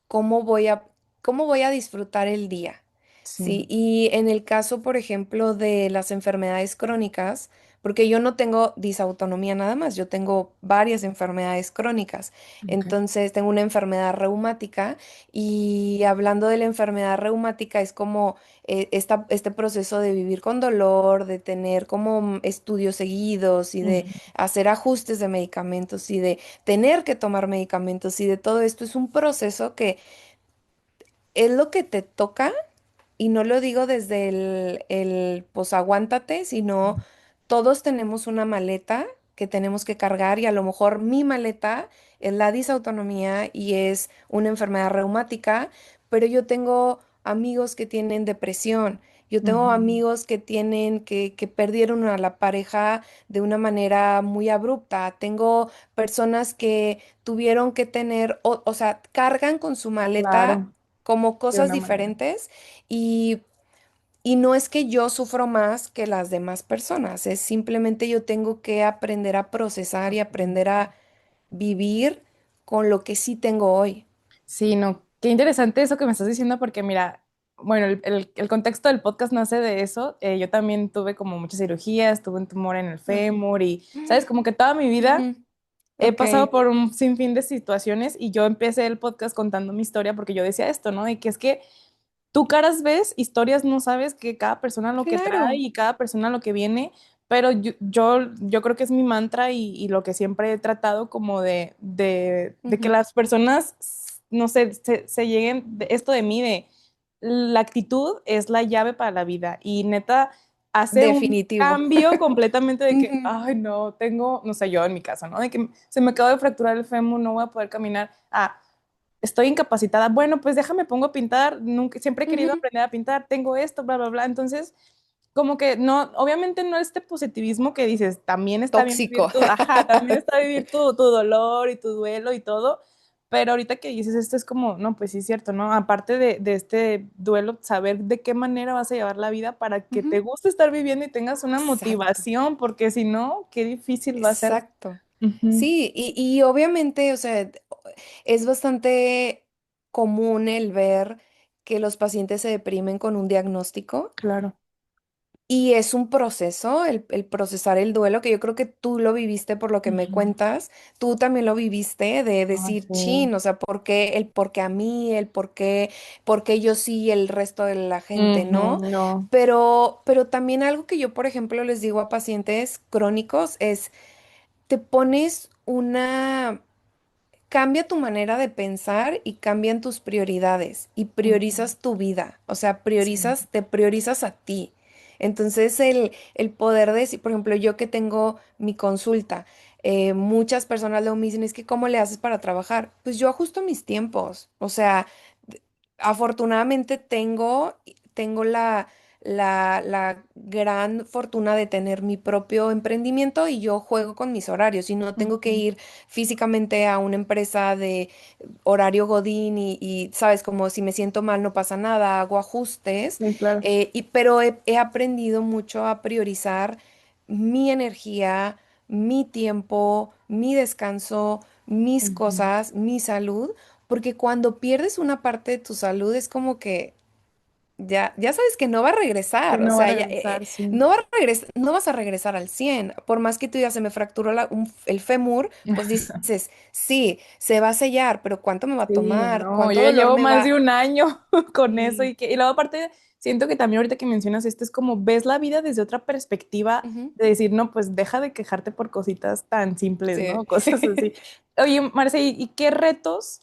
cómo voy a, cómo voy a disfrutar el día. Sí, Sí, y en el caso, por ejemplo, de las enfermedades crónicas, porque yo no tengo disautonomía nada más, yo tengo varias enfermedades crónicas. ok. Entonces, tengo una enfermedad reumática y hablando de la enfermedad reumática es como este proceso de vivir con dolor, de tener como estudios seguidos y de Ujú. hacer ajustes de medicamentos y de tener que tomar medicamentos y de todo esto es un proceso que es lo que te toca y no lo digo desde pues aguántate, sino todos tenemos una maleta que tenemos que cargar y a lo mejor mi maleta es la disautonomía y es una enfermedad reumática, pero yo tengo amigos que tienen depresión. Yo tengo Ujú. amigos que que perdieron a la pareja de una manera muy abrupta. Tengo personas que tuvieron que tener, o sea, cargan con su maleta Claro, como de cosas una manera. diferentes y, y no es que yo sufro más que las demás personas, es simplemente yo tengo que aprender a procesar y aprender a vivir con lo que sí tengo hoy. Sí, no, qué interesante eso que me estás diciendo porque mira, bueno, el contexto del podcast nace de eso. Yo también tuve como muchas cirugías, tuve un tumor en el Ah. fémur y, ¿sabes? Como que toda mi vida Ujú. he Ok. pasado por un sinfín de situaciones y yo empecé el podcast contando mi historia porque yo decía esto, ¿no? Y que es que tú caras ves, historias no sabes que cada persona lo que trae Claro. y cada persona lo que viene, pero yo creo que es mi mantra y lo que siempre he tratado como de que Ujú. las personas, no sé, se lleguen, esto de mí, de la actitud es la llave para la vida y neta hace un Definitivo. cambio completamente de que, Ujú. ay, no, tengo, no sé, yo en mi caso, ¿no? De que se me acaba de fracturar el fémur, no voy a poder caminar. Ah, estoy incapacitada. Bueno, pues déjame pongo a pintar. Nunca, siempre he querido Ujú. aprender a pintar. Tengo esto, bla, bla, bla. Entonces, como que no, obviamente no este positivismo que dices, también está bien Tóxico. vivir tu, ajá, también está vivir tu dolor y tu duelo y todo. Pero ahorita que dices esto es como, no, pues sí es cierto, ¿no? Aparte de este duelo, saber de qué manera vas a llevar la vida para que te Ujú. guste estar viviendo y tengas una Exacto. motivación, porque si no, qué difícil va a ser. Exacto. Ujú, Sí, y obviamente, o sea, es bastante. común el ver que los pacientes se deprimen con un diagnóstico. Claro. Y es un proceso, el procesar el duelo, que yo creo que tú lo viviste por lo que me Ujú. cuentas, tú también lo viviste de Ah, decir, sí. chin, o sea, por qué a mí, por qué yo sí y el resto de la gente, ¿no? Ujú, no. Pero también algo que yo, por ejemplo, les digo a pacientes crónicos es, te pones cambia tu manera de pensar y cambian tus prioridades y Ujú. priorizas tu vida, o sea, Sí. te priorizas a ti. Entonces, el poder decir, por ejemplo, yo que tengo mi consulta, muchas personas luego me dicen, es que ¿cómo le haces para trabajar? Pues yo ajusto mis tiempos, o sea, d- afortunadamente tengo la gran fortuna de tener mi propio emprendimiento y yo juego con mis horarios y no tengo que Ujú. ir físicamente a una empresa de horario Godín y, sabes, como si me siento mal no pasa nada, hago ajustes, Sí, claro. pero he aprendido mucho a priorizar mi energía, mi tiempo, mi descanso, mis Ujú. cosas, mi salud, porque cuando pierdes una parte de tu salud es como que ya sabes que no va a Que regresar, o no va a sea, regresar, sí. no vas a regresar al 100 por más que tú ya se me fracturó el fémur, pues dices, sí, se va a sellar, pero ¿cuánto me va a Sí, tomar? no, yo ¿Cuánto ya dolor llevo me más de va? un año con eso Sí. y luego aparte siento que también ahorita que mencionas esto es como ves la vida desde otra perspectiva Ujú, de decir, no, pues deja de quejarte por cositas tan simples, sí. ¿no? Cosas así. Oye, Marce, ¿y qué retos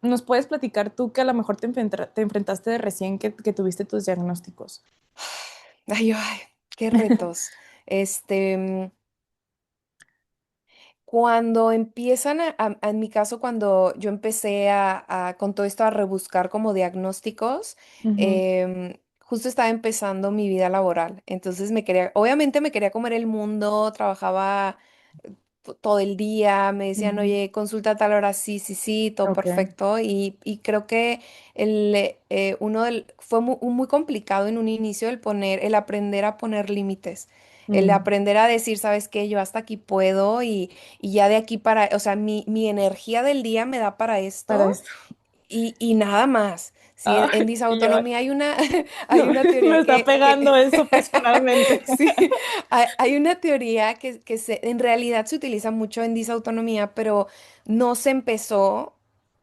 nos puedes platicar tú que a lo mejor te enfrentaste de recién que tuviste tus diagnósticos? Ay, qué retos. Este, Cuando empiezan en mi caso, cuando yo empecé con todo esto a rebuscar como diagnósticos, Ujú, justo estaba empezando mi vida laboral. Entonces obviamente me quería comer el mundo, trabajaba todo el día, me decían, ujú. oye, consulta a tal hora, sí, sí, sí, todo Ok. perfecto. Y creo que fue muy complicado en un inicio el aprender a poner límites, el Mm, aprender a decir, ¿sabes qué? Yo hasta aquí puedo y ya de aquí o sea, mi energía del día me da para para esto esto. y nada más. Sí, Ah, en y yo, disautonomía hay una me teoría está pegando eso personalmente. sí, hay una teoría en realidad se utiliza mucho en disautonomía, pero no se empezó,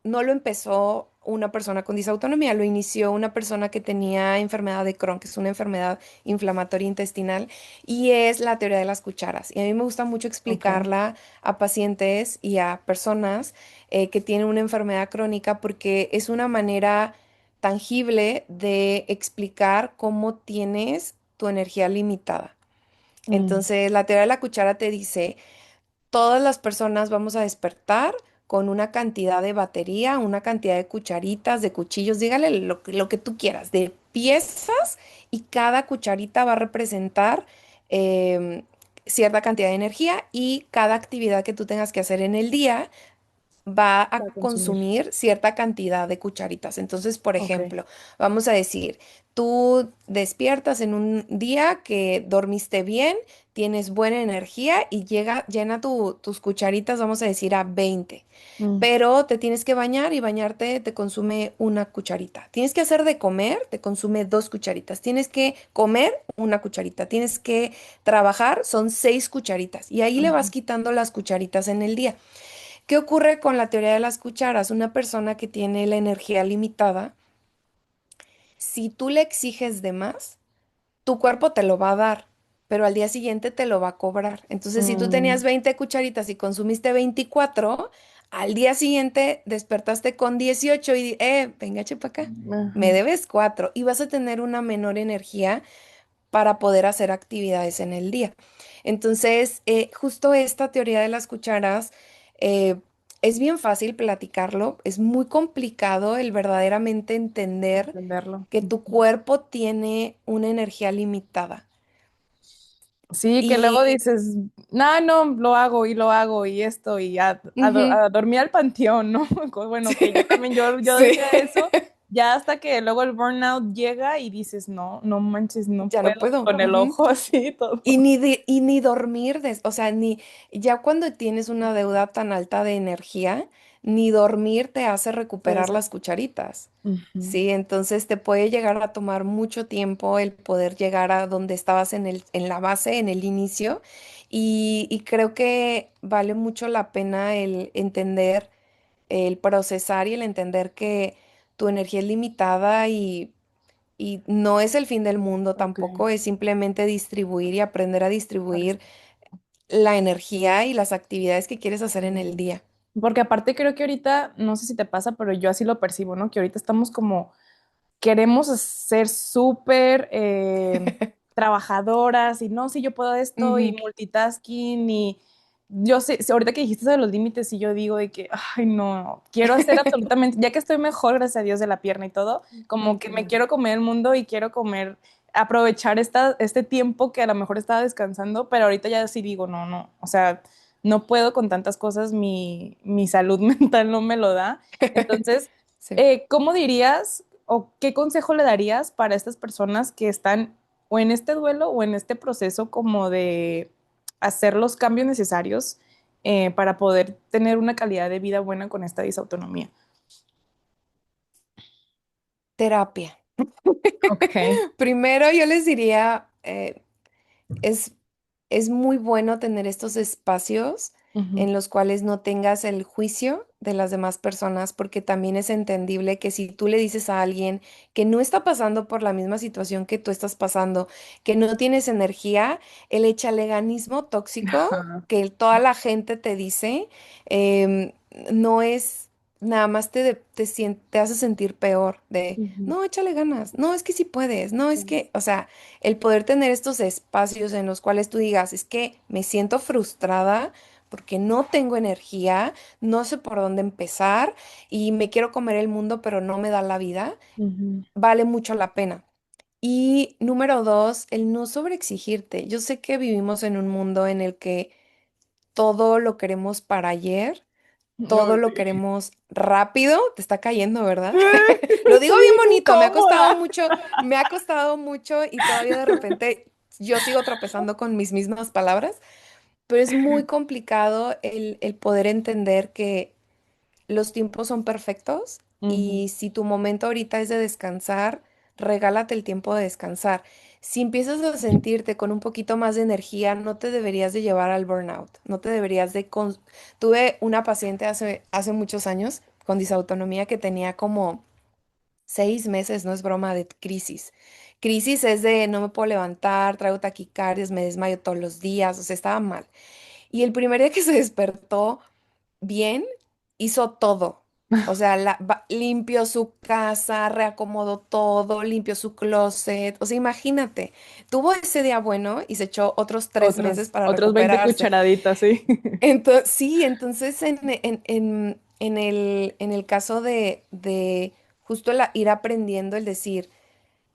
no lo empezó una persona con disautonomía, lo inició una persona que tenía enfermedad de Crohn, que es una enfermedad inflamatoria intestinal, y es la teoría de las cucharas. Y a mí me gusta mucho Ok. explicarla a pacientes y a personas que tienen una enfermedad crónica porque es una manera tangible de explicar cómo tienes tu energía limitada. Mm, Entonces, la teoría de la cuchara te dice, todas las personas vamos a despertar con una cantidad de batería, una cantidad de cucharitas, de cuchillos, dígale lo que tú quieras, de piezas y cada cucharita va a representar em, cierta cantidad de energía y cada actividad que tú tengas que hacer en el día va a para consumir. consumir cierta cantidad de cucharitas. Entonces, por Ok. ejemplo, vamos a decir, tú despiertas en un día que dormiste bien, tienes buena energía y llena tus cucharitas, vamos a decir, a 20. Mm, Pero te tienes que bañar y bañarte te consume una cucharita. Tienes que hacer de comer, te consume dos cucharitas. Tienes que comer una cucharita. Tienes que trabajar, son 6 cucharitas. Y ahí le vas ujú, quitando las cucharitas en el día. ¿Qué ocurre con la teoría de las cucharas? Una persona que tiene la energía limitada, si tú le exiges de más, tu cuerpo te lo va a dar, pero al día siguiente te lo va a cobrar. Entonces, si tú tenías mm, 20 cucharitas y consumiste 24, al día siguiente despertaste con 18 y, venga, para acá, me ajá. debes 4 y vas a tener una menor energía para poder hacer actividades en el día. Entonces, justo esta teoría de las cucharas eh, es bien fácil platicarlo, es muy complicado el verdaderamente entender Entenderlo. que tu Ujú. cuerpo tiene una energía limitada. Sí, que luego Y dices, no, no, lo hago y lo hago y esto y ujú, a dormir al panteón, ¿no? Bueno, que yo también, yo sí, decía eso, ya hasta que luego el burnout llega y dices, no, no manches, no ya no puedo, puedo. con el Ujú. ojo así y todo. Y ni dormir, o sea, ya cuando tienes una deuda tan alta de energía, ni dormir te hace recuperar Eso. las cucharitas. Ujú. Sí, entonces te puede llegar a tomar mucho tiempo el poder llegar a donde estabas en la base, en el inicio, y creo que vale mucho la pena el entender, el procesar y el entender que tu energía es limitada y no es el fin del mundo Ok. tampoco, es simplemente distribuir y aprender a distribuir la energía y las actividades que quieres hacer en el día. Porque aparte creo que ahorita, no sé si te pasa, pero yo así lo percibo, ¿no? Que ahorita estamos como, queremos ser súper trabajadoras y no, si yo puedo esto y Ujú. multitasking y yo sé, ahorita que dijiste de los límites y yo digo de que, ay, no, quiero hacer absolutamente, ya que estoy mejor, gracias a Dios, de la pierna y todo, como que me Ujú. quiero comer el mundo y quiero comer, aprovechar este tiempo que a lo mejor estaba descansando, pero ahorita ya sí digo, no, no, o sea, no puedo con tantas cosas, mi salud mental no me lo da. Entonces, Sí. ¿cómo dirías o qué consejo le darías para estas personas que están o en este duelo o en este proceso como de hacer los cambios necesarios para poder tener una calidad de vida buena con esta disautonomía? Terapia. Ok. Primero yo les diría, es, es muy bueno tener estos espacios Ujú. en los cuales no tengas el juicio de las demás personas, porque también es entendible que si tú le dices a alguien que no está pasando por la misma situación que tú estás pasando, que no tienes energía, el echaleganismo tóxico Ajá. que toda la gente te dice, em, no es... Nada más te hace sentir peor de, Ujú. no, échale ganas, no, es que sí puedes, no, es Sí. que, o sea, el poder tener estos espacios en los cuales tú digas, es que me siento frustrada porque no tengo energía, no sé por dónde empezar y me quiero comer el mundo, pero no me da la vida, Ujú. vale mucho la pena. Y número dos, el no sobreexigirte. Yo sé que vivimos en un mundo en el que todo lo queremos para ayer, No, todo lo sí. queremos rápido, te está cayendo, ¿verdad? Lo digo Estoy bien bien bonito, incómoda. me ha costado mucho y todavía de repente yo sigo tropezando con mis mismas palabras, pero es muy complicado el poder entender que los tiempos son perfectos Ujú. y si tu momento ahorita es de descansar, regálate el tiempo de descansar. Si empiezas a sentirte con un poquito más de energía, no te deberías de llevar al burnout, no te deberías de... Tuve una paciente hace muchos años con disautonomía que tenía como 6 meses, no es broma, de crisis. Crisis es de no me puedo levantar, traigo taquicardias, me desmayo todos los días, o sea, estaba mal. Y el primer día que se despertó bien, hizo todo. O sea, limpió su casa, reacomodó todo, limpió su closet. O sea, imagínate, tuvo ese día bueno y se echó otros 3 meses para Otros 20 recuperarse. cucharaditas, sí. Entonces, sí, entonces en el caso de justo ir aprendiendo el decir,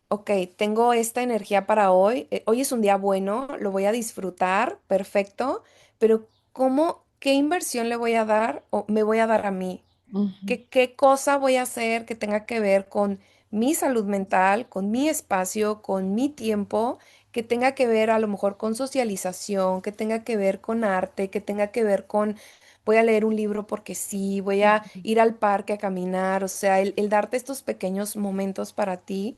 ok, tengo esta energía para hoy, hoy es un día bueno, lo voy a disfrutar, perfecto, pero qué inversión le voy a dar o me voy a dar a mí? Ujú. ¿Qué cosa voy a hacer que tenga que ver con mi salud mental, con mi espacio, con mi tiempo, que tenga que ver a lo mejor con socialización, que tenga que ver con arte, que tenga que ver con, voy a leer un libro porque sí, voy a ir al parque a caminar, o sea, el darte estos pequeños momentos para ti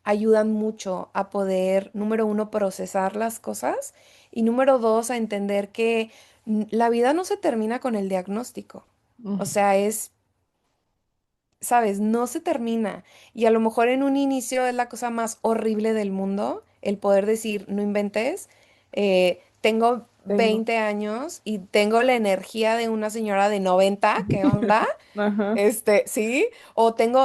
ayudan mucho a poder, número uno, procesar las cosas y número dos, a entender que la vida no se termina con el diagnóstico. O Ujú. sea, sabes, no se termina. Y a lo mejor en un inicio es la cosa más horrible del mundo, el poder decir, no inventes, tengo Tengo. 20 años y tengo la energía de una señora de 90, ¿qué onda? Ajá. Sí,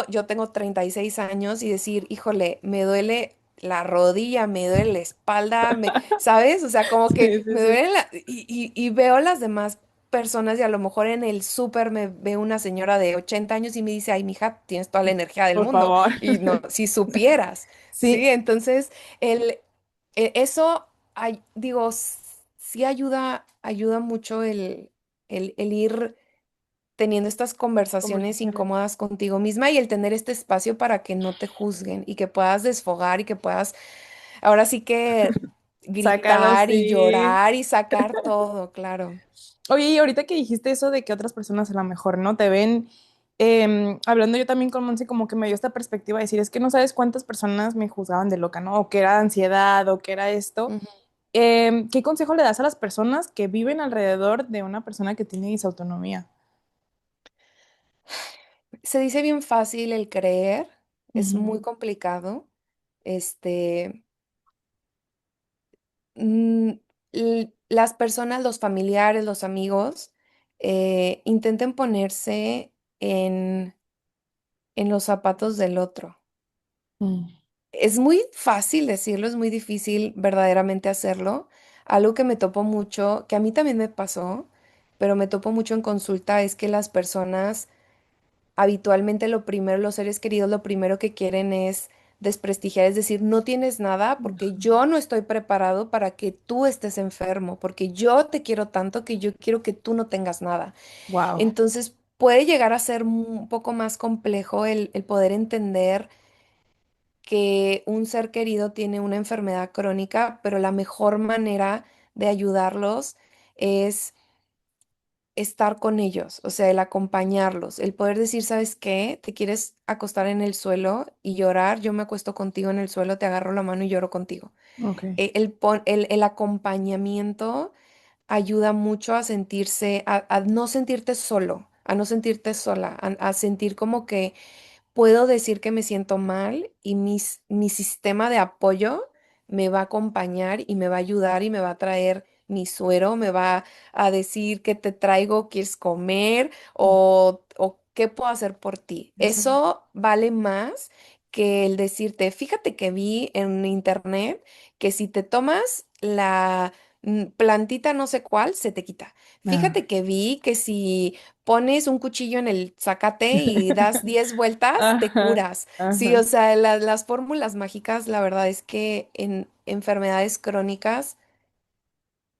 yo tengo 36 años y decir, híjole, me duele la rodilla, me duele la espalda, ¿sabes? O sea, como que Sí, sí, me sí. duele y veo las demás personas y a lo mejor en el súper me veo una señora de 80 años y me dice, ay, mija, tienes toda la energía del Por mundo. favor. Y no, si supieras, ¿sí? Sí, Entonces, el, eso, digo, sí ayuda mucho el ir teniendo estas conversaciones conversaciones. incómodas contigo misma y el tener este espacio para que no te juzguen y que puedas desfogar y que puedas, ahora sí que Sácalo, gritar y sí. llorar y sacar todo, claro. Oye, y ahorita que dijiste eso de que otras personas a lo mejor no te ven, hablando yo también con Monse, como que me dio esta perspectiva de decir, es que no sabes cuántas personas me juzgaban de loca, ¿no? O que era ansiedad, o que era esto. Ujú. ¿Qué consejo le das a las personas que viven alrededor de una persona que tiene disautonomía? Se dice bien fácil el creer, es Ujú. muy complicado. Este, mm, las personas, los familiares, los amigos, intenten ponerse en, en los zapatos del otro. Mm. Es muy fácil decirlo, es muy difícil verdaderamente hacerlo. Algo que me topo mucho, que a mí también me pasó, pero me topo mucho en consulta, es que las personas habitualmente lo primero, los seres queridos, lo primero que quieren es desprestigiar, es decir, no tienes nada porque yo no estoy preparado para que tú estés enfermo, porque yo te quiero tanto que yo quiero que tú no tengas nada. Wow. Entonces, puede llegar a ser un poco más complejo el poder entender que un ser querido tiene una enfermedad crónica, pero la mejor manera de ayudarlos es estar con ellos, o sea, el acompañarlos, el poder decir, ¿sabes qué? ¿Te quieres acostar en el suelo y llorar? Yo me acuesto contigo en el suelo, te agarro la mano y lloro contigo. Ok, El acompañamiento ayuda mucho a sentirse, a no sentirte solo, a no sentirte sola, a sentir como que puedo decir que me siento mal y mi sistema de apoyo me va a acompañar y me va a ayudar y me va a traer mi suero, me va a decir qué te traigo, quieres comer o qué puedo hacer por ti. sí. Eso vale más que el decirte, fíjate que vi en internet que si te tomas la plantita no sé cuál, se te quita. Ah. Fíjate que vi que si pones un cuchillo en el zacate y das 10 vueltas, te Ajá, curas. Sí, o ajá, sea, las fórmulas mágicas, la verdad es que en enfermedades crónicas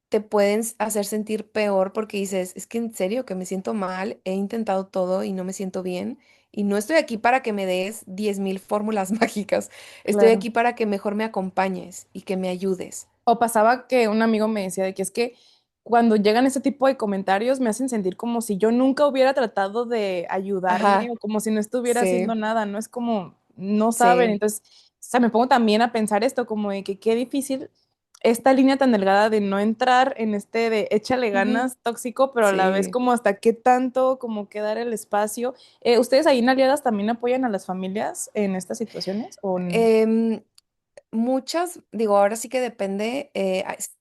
te pueden hacer sentir peor porque dices, es que en serio que me siento mal, he intentado todo y no me siento bien. Y no estoy aquí para que me des 10,000 fórmulas mágicas. Estoy claro. aquí para que mejor me acompañes y que me ayudes. O pasaba que un amigo me decía de que es que cuando llegan ese tipo de comentarios me hacen sentir como si yo nunca hubiera tratado de ayudarme Ajá, o como si no estuviera haciendo sí, nada, no es como, no saben. sí, Entonces, o sea, me pongo también a pensar esto, como de que qué difícil esta línea tan delgada de no entrar en este de échale ujú, ganas tóxico, pero a la vez sí. como hasta qué tanto, como que dar el espacio. ¿Ustedes ahí en Aliadas también apoyan a las familias en estas situaciones? Em, Muchas, digo, ahora sí que depende.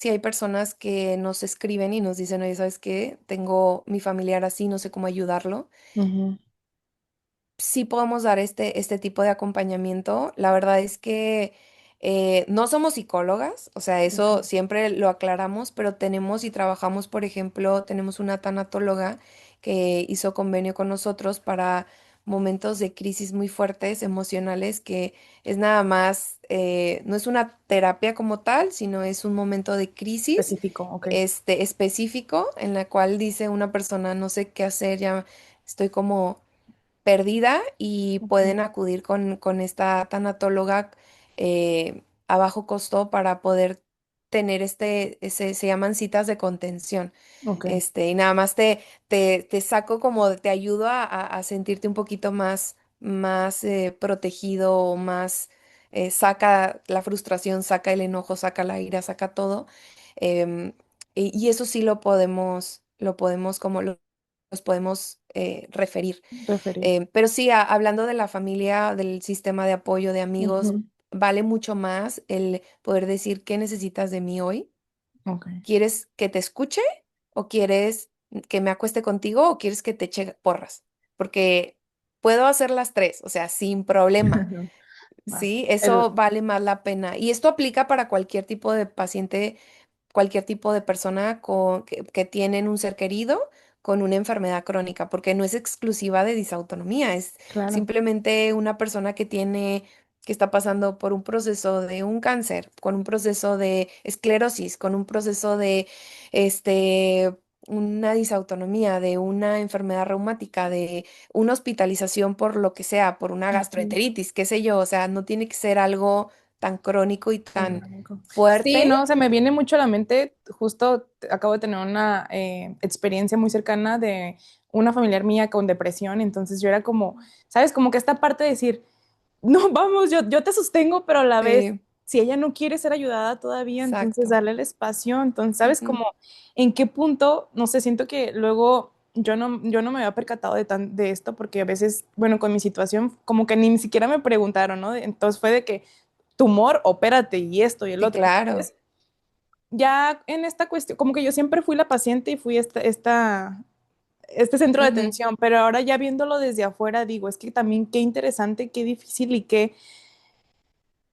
Si hay personas que nos escriben y nos dicen, oye, ¿sabes qué? Tengo mi familiar así, no sé cómo ayudarlo. Ujú. Sí podemos dar este tipo de acompañamiento. La verdad es que no somos psicólogas, o sea, Ok. eso siempre lo aclaramos, pero tenemos y trabajamos, por ejemplo, tenemos una tanatóloga que hizo convenio con nosotros para momentos de crisis muy fuertes, emocionales, que es nada más, no es una terapia como tal, sino es un momento de crisis Específico, ok. específico en la cual dice una persona, no sé qué hacer, ya estoy como perdida y Ok. pueden acudir con esta tanatóloga a bajo costo para poder tener se llaman citas de contención. Ok. Y nada más te saco como, te ayudo a sentirte un poquito más protegido, o más, saca la frustración, saca el enojo, saca la ira, saca todo. em, y eso sí lo podemos como los podemos referir. Referir. Pero sí, hablando de la familia, del sistema de apoyo de amigos, Ujú. vale mucho más el poder decir qué necesitas de mí hoy. Ok. ¿Quieres que te escuche o quieres que me acueste contigo o quieres que te eche porras? Porque puedo hacer las tres, o sea, sin problema. Va. Sí, eso vale más la pena. Y esto aplica para cualquier tipo de paciente, cualquier tipo de persona que tienen un ser querido con una enfermedad crónica, porque no es exclusiva de disautonomía, es Claro. simplemente una persona que está pasando por un proceso de un cáncer, con un proceso de esclerosis, con un proceso de este, una disautonomía, de una enfermedad reumática, de una hospitalización por lo que sea, por una Ujú. gastroenteritis, qué sé yo, o sea, no tiene que ser algo tan crónico y Tan tan crónico. Sí, fuerte. no, se me viene mucho a la mente, justo acabo de tener una experiencia muy cercana de una familiar mía con depresión, entonces yo era como, ¿sabes? Como que esta parte de decir, no, vamos, yo te sostengo, pero a la vez, Sí, si ella no quiere ser ayudada todavía, entonces exacto. darle el espacio, entonces, ¿sabes? Ujú. Como, ¿en qué punto? No sé, siento que luego yo no me había percatado de esto porque a veces, bueno, con mi situación, como que ni siquiera me preguntaron, ¿no? Entonces fue de que tumor, opérate y esto y el Sí, otro. claro. Entonces, ya en esta cuestión, como que yo siempre fui la paciente y fui este centro de Ujú. atención, pero ahora ya viéndolo desde afuera, digo, es que también qué interesante, qué difícil y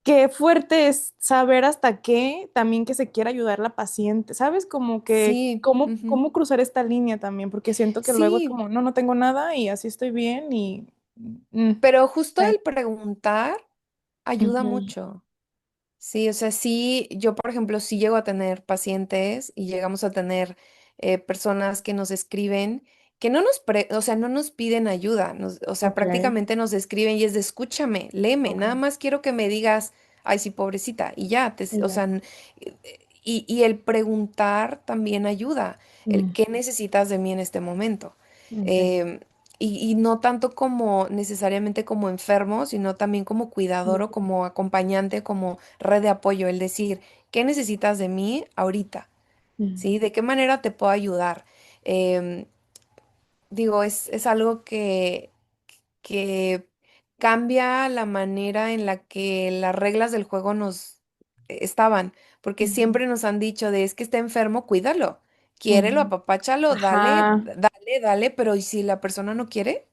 qué fuerte es saber hasta qué también que se quiera ayudar la paciente, ¿sabes? Como que Sí, ujú. cómo cruzar esta línea también, porque siento que luego es Sí, como, no, no tengo nada y así estoy bien y... mm, pero justo ay, el preguntar ayuda ujú, mucho. Sí, o sea, sí, yo por ejemplo, sí llego a tener pacientes y llegamos a tener personas que nos escriben que no o sea, no nos piden ayuda, o sea, ok, prácticamente nos escriben y es de escúchame, léeme, ok, nada más quiero que me digas, ay, sí, pobrecita, y ya, y o ya, sea, y el preguntar también ayuda, el mm, qué necesitas de mí en este momento. ok, Em, y no tanto como necesariamente como enfermo, sino también como cuidador o mm, como acompañante, como red de apoyo, el decir, ¿qué necesitas de mí ahorita? mm, ¿Sí? ¿De qué manera te puedo ayudar? Em, Digo, es algo que cambia la manera en la que las reglas del juego nos estaban, porque mm, siempre nos han dicho de es que está enfermo, cuídalo, quiérelo, mm. apapáchalo, dale, Ajá, dale, dale, pero ¿y si la persona no quiere?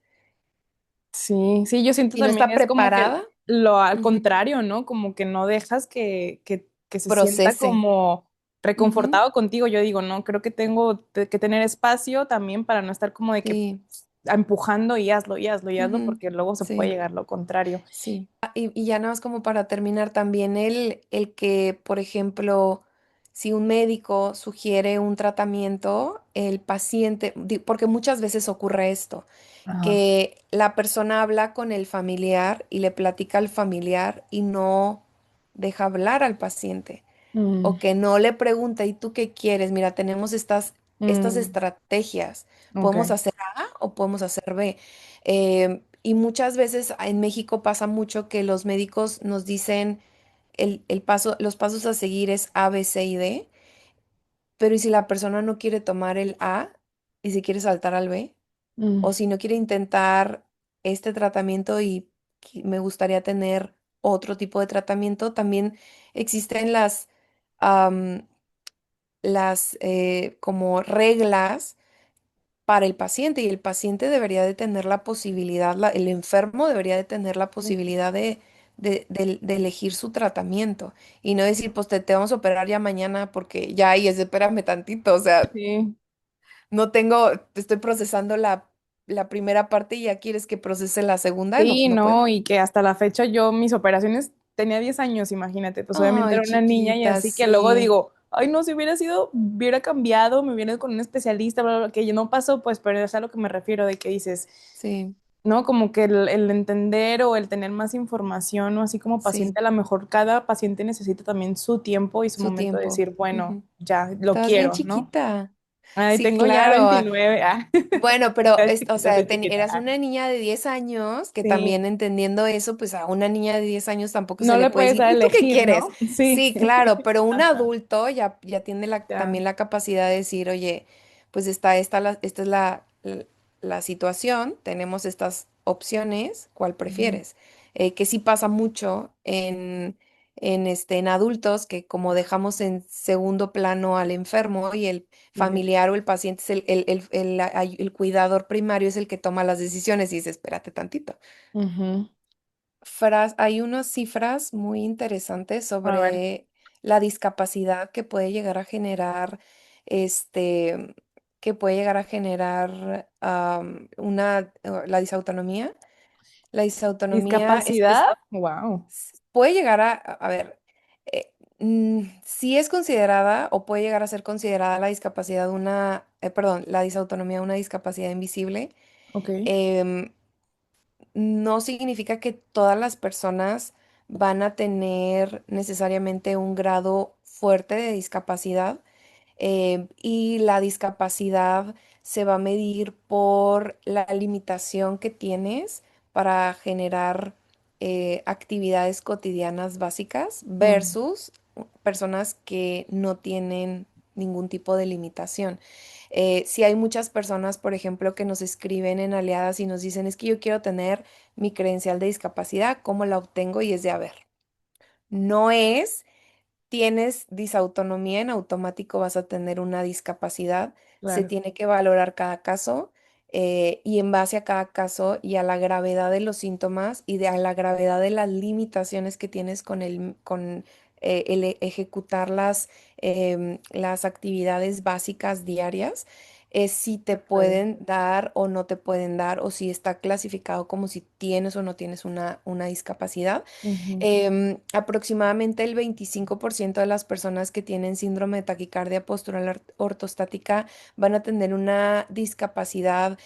sí, sí, yo siento ¿Y no también está es como que preparada? lo al Ujú. contrario, ¿no? Como que no dejas que se sienta Procese. como Ujú. reconfortado contigo. Yo digo, no, creo que tengo que tener espacio también para no estar como de que Sí. empujando y hazlo, y hazlo, y hazlo, Ujú. porque luego se puede Sí. llegar lo contrario. Sí. Y ya nada más como para terminar también el que, por ejemplo, si un médico sugiere un tratamiento, el paciente, porque muchas veces ocurre esto, Ajá. que la persona habla con el familiar y le platica al familiar y no deja hablar al paciente. Mm, O que no le pregunta, ¿y tú qué quieres? Mira, tenemos estas mm, estrategias. ok. Podemos hacer A o podemos hacer B. Y muchas veces en México pasa mucho que los médicos nos dicen los pasos a seguir es A, B, C y D, pero ¿y si la persona no quiere tomar el A y si quiere saltar al B? Mm, O si no quiere intentar este tratamiento y me gustaría tener otro tipo de tratamiento, también existen como reglas para el paciente y el paciente debería de tener la posibilidad, el enfermo debería de tener la posibilidad de elegir su tratamiento y no decir, pues te vamos a operar ya mañana porque ya, y es de espérame tantito, o sea, sí. no tengo, estoy procesando la primera parte y ya quieres que procese la segunda, no, Sí, no puedo. no, y que hasta la fecha yo mis operaciones tenía 10 años, imagínate, pues obviamente Ay, era una niña y chiquita, así que luego sí, digo, ay no, si hubiera sido, hubiera cambiado, me hubiera ido con un especialista, bla, bla, bla, que ya no pasó, pues, pero es a lo que me refiero de que dices, sí, ¿no? Como que el entender o el tener más información o así como sí, paciente, a lo mejor cada paciente necesita también su tiempo y su su momento de tiempo. decir, bueno, Ujú. ya lo Estás bien quiero, ¿no? chiquita. Ay, Sí, tengo ya claro. 29, ah, Bueno, pero, ya o chiquita, sea, soy chiquita, eras ah. una niña de 10 años, que Sí, también entendiendo eso, pues a una niña de 10 años tampoco se no le le puede puedes decir, dar a ¿y tú qué elegir, quieres? ¿no? Sí. Sí, claro, pero un Ajá, adulto ya tiene ya. también la capacidad de decir, oye, pues esta es la situación, tenemos estas opciones, ¿cuál Ujú, prefieres? Que sí pasa mucho en adultos, que como dejamos en segundo plano al enfermo y el ujú, familiar o el paciente es el cuidador primario es el que toma las decisiones y dice, espérate tantito. ujú. Hay unas cifras muy interesantes A ver, sobre la discapacidad que puede llegar a generar, este, la disautonomía. La disautonomía discapacidad, wow. puede llegar a ver, sí es considerada o puede llegar a ser considerada la discapacidad perdón, la disautonomía una discapacidad invisible. Ok. em, no significa que todas las personas van a tener necesariamente un grado fuerte de discapacidad, y la discapacidad se va a medir por la limitación que tienes para generar actividades cotidianas básicas Mm, versus personas que no tienen ningún tipo de limitación. Si hay muchas personas, por ejemplo, que nos escriben en Aliadas y nos dicen, es que yo quiero tener mi credencial de discapacidad, ¿cómo la obtengo? Y es de, a ver, no es tienes disautonomía, en automático vas a tener una discapacidad. Se claro. tiene que valorar cada caso, y en base a cada caso y a la gravedad de los síntomas y a la gravedad de las limitaciones que tienes con el ejecutar las actividades básicas diarias, es si te Vale. pueden dar o no te pueden dar, o si está clasificado como si tienes o no tienes una discapacidad. Ujú. Aproximadamente el 25% de las personas que tienen síndrome de taquicardia postural ortostática van a tener una discapacidad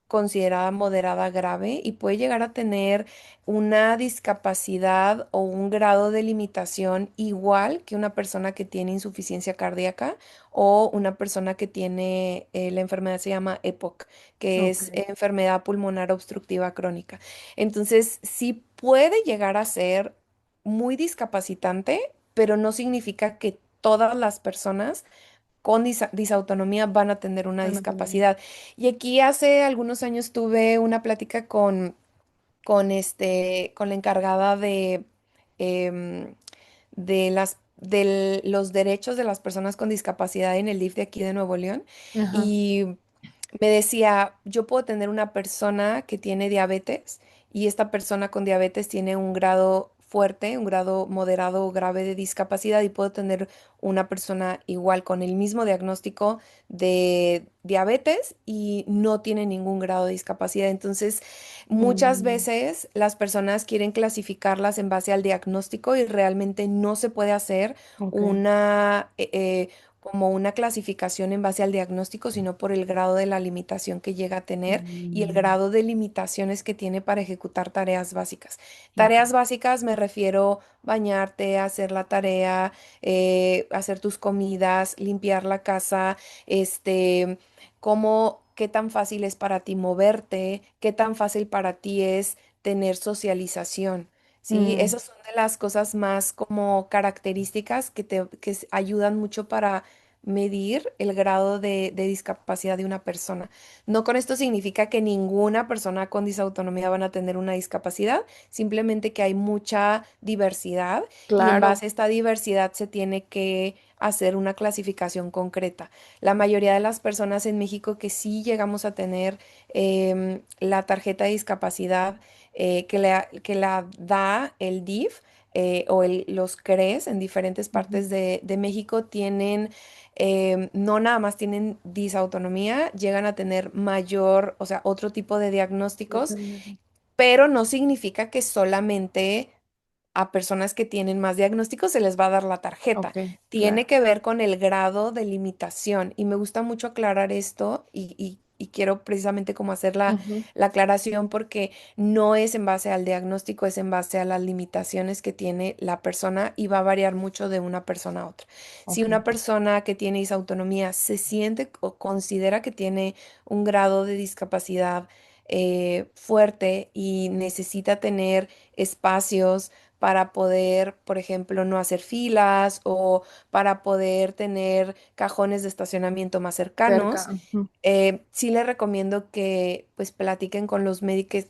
considerada moderada grave, y puede llegar a tener una discapacidad o un grado de limitación igual que una persona que tiene insuficiencia cardíaca o una persona que tiene, la enfermedad se llama EPOC, que Ok. es enfermedad pulmonar obstructiva crónica. Entonces, sí puede llegar a ser muy discapacitante, pero no significa que todas las personas con disautonomía van a tener una Van a tener. discapacidad. Y aquí hace algunos años tuve una plática con la encargada em, de los derechos de las personas con discapacidad en el DIF de aquí de Nuevo León. Ajá. Y me decía, yo puedo tener una persona que tiene diabetes, y esta persona con diabetes tiene un grado fuerte, un grado moderado o grave de discapacidad, y puedo tener una persona igual con el mismo diagnóstico de diabetes y no tiene ningún grado de discapacidad. Entonces, muchas Mm, veces las personas quieren clasificarlas en base al diagnóstico, y realmente no se puede hacer ok. una, como una clasificación en base al diagnóstico, sino por el grado de la limitación que llega a tener y el Mm, grado de limitaciones que tiene para ejecutar tareas básicas. ok. Tareas básicas me refiero bañarte, hacer la tarea, hacer tus comidas, limpiar la casa, qué tan fácil es para ti moverte, qué tan fácil para ti es tener socialización. ¿Sí? Mm, Esas son de las cosas más como características que ayudan mucho para medir el grado de discapacidad de una persona. No con esto significa que ninguna persona con disautonomía van a tener una discapacidad, simplemente que hay mucha diversidad, y en claro. base a esta diversidad se tiene que hacer una clasificación concreta. La mayoría de las personas en México que sí llegamos a tener la tarjeta de discapacidad, que la da el DIF, los CRES en diferentes Ujú. partes de México, tienen, no nada más tienen disautonomía, llegan a tener mayor, o sea, otro tipo de diagnósticos, Depende. pero no significa que solamente a personas que tienen más diagnósticos se les va a dar la tarjeta. Ok, Tiene claro. que ver con el grado de limitación. Y me gusta mucho aclarar esto, y quiero precisamente como hacer Ujú. la aclaración, porque no es en base al diagnóstico, es en base a las limitaciones que tiene la persona, y va a variar mucho de una persona a otra. Si Ok. una persona que tiene disautonomía se siente o considera que tiene un grado de discapacidad fuerte y necesita tener espacios para poder, por ejemplo, no hacer filas, o para poder tener cajones de estacionamiento más Cerca. cercanos, Ujú. sí les recomiendo que pues platiquen con los médicos,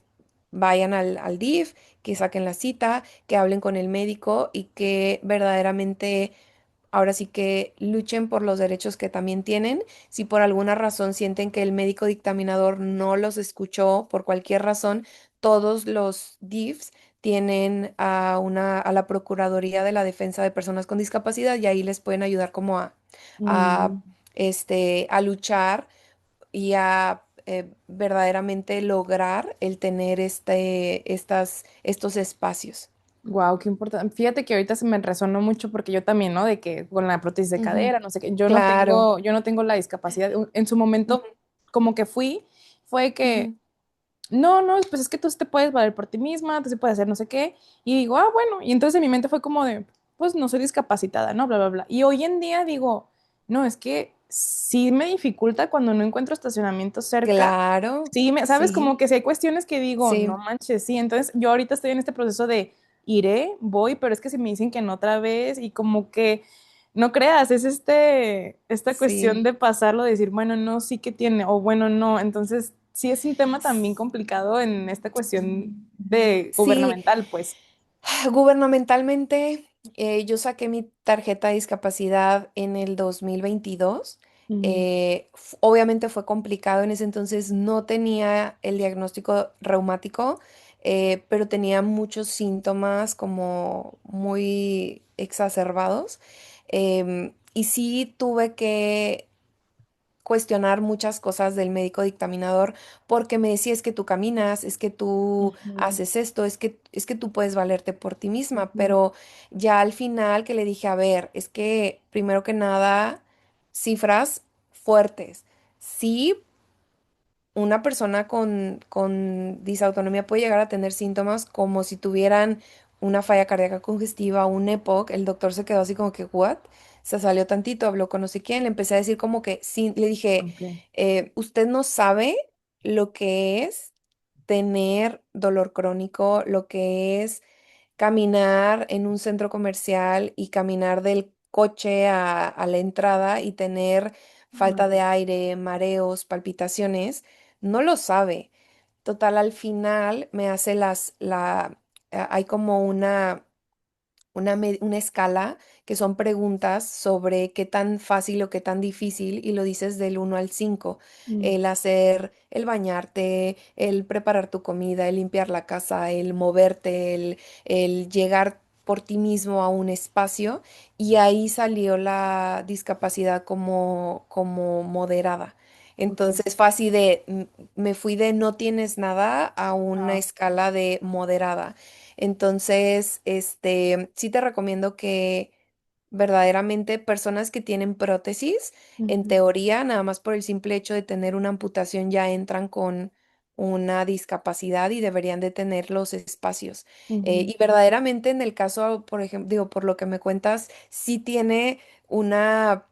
vayan al DIF, que saquen la cita, que hablen con el médico, y que verdaderamente ahora sí que luchen por los derechos que también tienen. Si por alguna razón sienten que el médico dictaminador no los escuchó por cualquier razón, todos los DIFs tienen a la Procuraduría de la Defensa de Personas con Discapacidad, y ahí les pueden ayudar como a, Mm, a luchar y a verdaderamente lograr el tener estos espacios. wow, qué importante. Fíjate que ahorita se me resonó mucho porque yo también, ¿no? De que con la prótesis de Ujú. cadera, no sé qué, Claro. yo no tengo la discapacidad. En su Ujú, momento, como que fue que ujú, no, no, pues es que tú sí te puedes valer por ti misma, tú sí puedes hacer no sé qué. Y digo, ah, bueno, y entonces en mi mente fue como de, pues no soy discapacitada, ¿no? Bla, bla, bla. Y hoy en día digo, no, es que sí me dificulta cuando no encuentro estacionamiento cerca. Claro, Sí, sabes, como sí, que si hay cuestiones que digo, no sí, manches, sí. Entonces yo ahorita estoy en este proceso de iré, voy, pero es que si me dicen que no otra vez y como que no creas, es esta cuestión sí. de pasarlo, de decir, bueno, no, sí que tiene, o bueno, no. Entonces, sí es un tema también complicado en esta cuestión de Sí, gubernamental, pues. gubernamentalmente, yo saqué mi tarjeta de discapacidad en el 2022. Mm, Obviamente fue complicado en ese entonces, no tenía el diagnóstico reumático, pero tenía muchos síntomas como muy exacerbados. Y sí tuve que cuestionar muchas cosas del médico dictaminador porque me decía, es que tú caminas, es que tú ujú, haces esto, es que tú puedes valerte por ti misma, ujú, pero ya al final que le dije, a ver, es que primero que nada, cifras fuertes. Sí, una persona con disautonomía puede llegar a tener síntomas como si tuvieran una falla cardíaca congestiva, un EPOC. El doctor se quedó así como que, ¿what? Se salió tantito, habló con no sé quién, le empecé a decir como que, sí, le dije, ok, usted no sabe lo que es tener dolor crónico, lo que es caminar en un centro comercial y caminar del coche a la entrada y tener falta de aire, mareos, palpitaciones, no lo sabe. Total, al final me hace hay como una escala que son preguntas sobre qué tan fácil o qué tan difícil, y lo dices del 1 al 5. mm, El hacer, el bañarte, el preparar tu comida, el limpiar la casa, el moverte, el llegar por ti mismo a un espacio, y ahí salió la discapacidad como moderada. ok, Entonces fue así me fui de no tienes nada a una ah, escala de moderada. Entonces, sí te recomiendo que verdaderamente personas que tienen prótesis, en ujú, teoría, nada más por el simple hecho de tener una amputación, ya entran con una discapacidad y deberían de tener los espacios. ujú, Y verdaderamente en el caso, por ejemplo, digo, por lo que me cuentas, sí tiene una...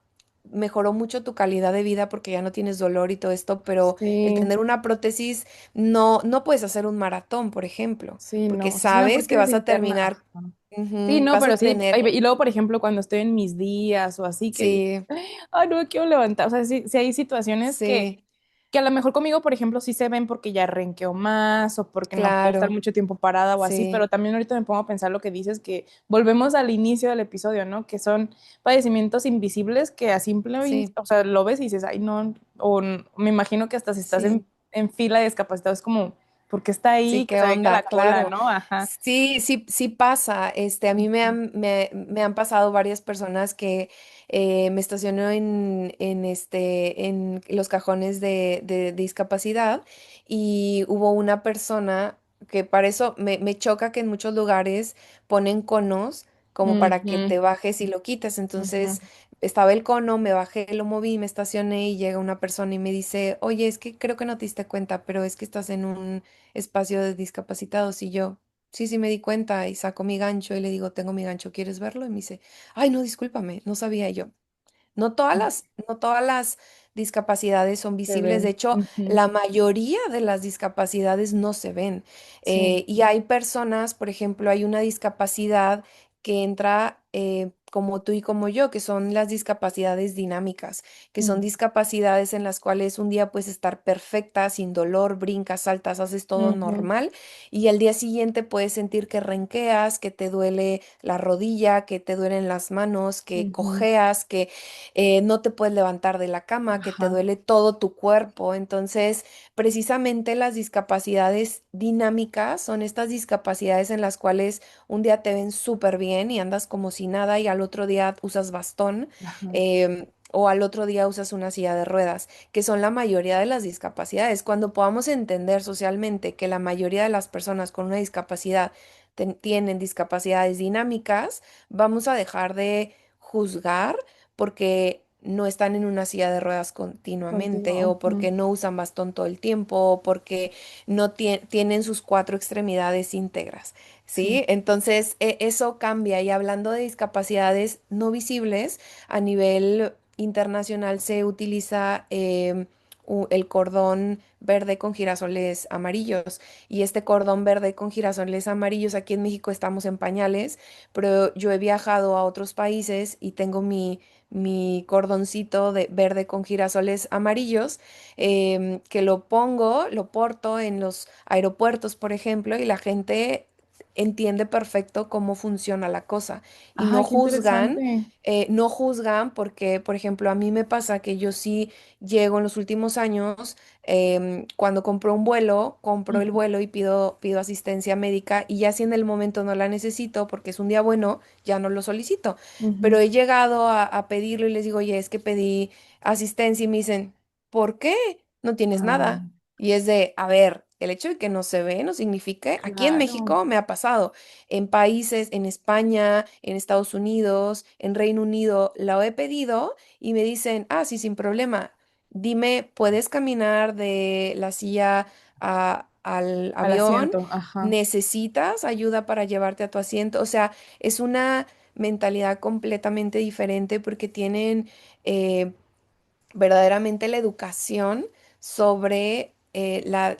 Mejoró mucho tu calidad de vida porque ya no tienes dolor y todo esto, pero el sí, tener una prótesis no puedes hacer un maratón, por ejemplo, sí, porque no, o sea, es una sabes que prótesis vas a interna. terminar, Ajá. Sí, ujú, no, vas a pero sí, tener, y luego, por ejemplo, cuando estoy en mis días o así, que digo, sí, ay, no me quiero levantar, o sea, sí, sí hay situaciones sí, que a lo mejor conmigo, por ejemplo, sí se ven porque ya renqueo más o porque no puedo estar claro, mucho tiempo parada o así, sí, pero también ahorita me pongo a pensar lo que dices, que volvemos al inicio del episodio, ¿no? Que son padecimientos invisibles que a simple sí, vista, o sea, lo ves y dices, ay, no, me imagino que hasta si estás sí. en fila de discapacitados es como, ¿por qué está Sí, ahí? Que qué se venga onda, la cola, claro. ¿no? Ajá. Sí, sí, sí pasa. A mí me han pasado varias personas que me estaciono en los cajones de discapacidad, y hubo una persona que para eso me choca que en muchos lugares ponen conos como para que Ujú, te bajes y lo quites. ujú. Entonces estaba el cono, me bajé, lo moví, me estacioné y llega una persona y me dice, oye, es que creo que no te diste cuenta, pero es que estás en un espacio de discapacitados. Y yo, sí, sí me di cuenta, y saco mi gancho y le digo, tengo mi gancho, ¿quieres verlo? Y me dice, ay, no, discúlpame, no sabía. Y yo. No todas las discapacidades son Se visibles. De ven. hecho, Ujú, la mayoría de las discapacidades no se ven. sí. Y hay personas, por ejemplo, hay una discapacidad que entra como tú y como yo, que son las discapacidades dinámicas, que son Mm, discapacidades en las cuales un día puedes estar perfecta, sin dolor, brincas, saltas, haces todo ujú, normal, y al día siguiente puedes sentir que renqueas, que te duele la rodilla, que te duelen las manos, que ujú. cojeas, que no te puedes levantar de la cama, que te Ajá, duele todo tu cuerpo. Entonces, precisamente las discapacidades dinámicas son estas discapacidades en las cuales un día te ven súper bien y andas como si nada, y al otro día usas bastón, ajá. o al otro día usas una silla de ruedas, que son la mayoría de las discapacidades. Cuando podamos entender socialmente que la mayoría de las personas con una discapacidad tienen discapacidades dinámicas, vamos a dejar de juzgar, porque no están en una silla de ruedas continuamente, Contigo. o porque no usan bastón todo el tiempo, o porque no tienen sus cuatro extremidades íntegras, Sí. ¿sí? Entonces, eso cambia. Y hablando de discapacidades no visibles, a nivel internacional se utiliza el cordón verde con girasoles amarillos. Y este cordón verde con girasoles amarillos, aquí en México estamos en pañales, pero yo he viajado a otros países y tengo mi cordoncito de verde con girasoles amarillos, que lo pongo, lo porto en los aeropuertos, por ejemplo, y la gente entiende perfecto cómo funciona la cosa y Ay, qué interesante. no juzgan porque, por ejemplo, a mí me pasa que yo sí llego en los últimos años, cuando compro el Ujú, vuelo y pido asistencia médica, y ya si en el momento no la necesito porque es un día bueno, ya no lo solicito. Pero ujú. he llegado a pedirlo y les digo, oye, es que pedí asistencia, y me dicen, ¿por qué? No tienes nada. Ah, Y es de, a ver, el hecho de que no se ve no significa, aquí en claro. México me ha pasado, en países, en España, en Estados Unidos, en Reino Unido, la he pedido y me dicen, ah, sí, sin problema. Dime, ¿puedes caminar de la silla al Al avión? asiento, ajá. ¿Necesitas ayuda para llevarte a tu asiento? O sea, es una mentalidad completamente diferente porque tienen eh, verdaderamente la educación sobre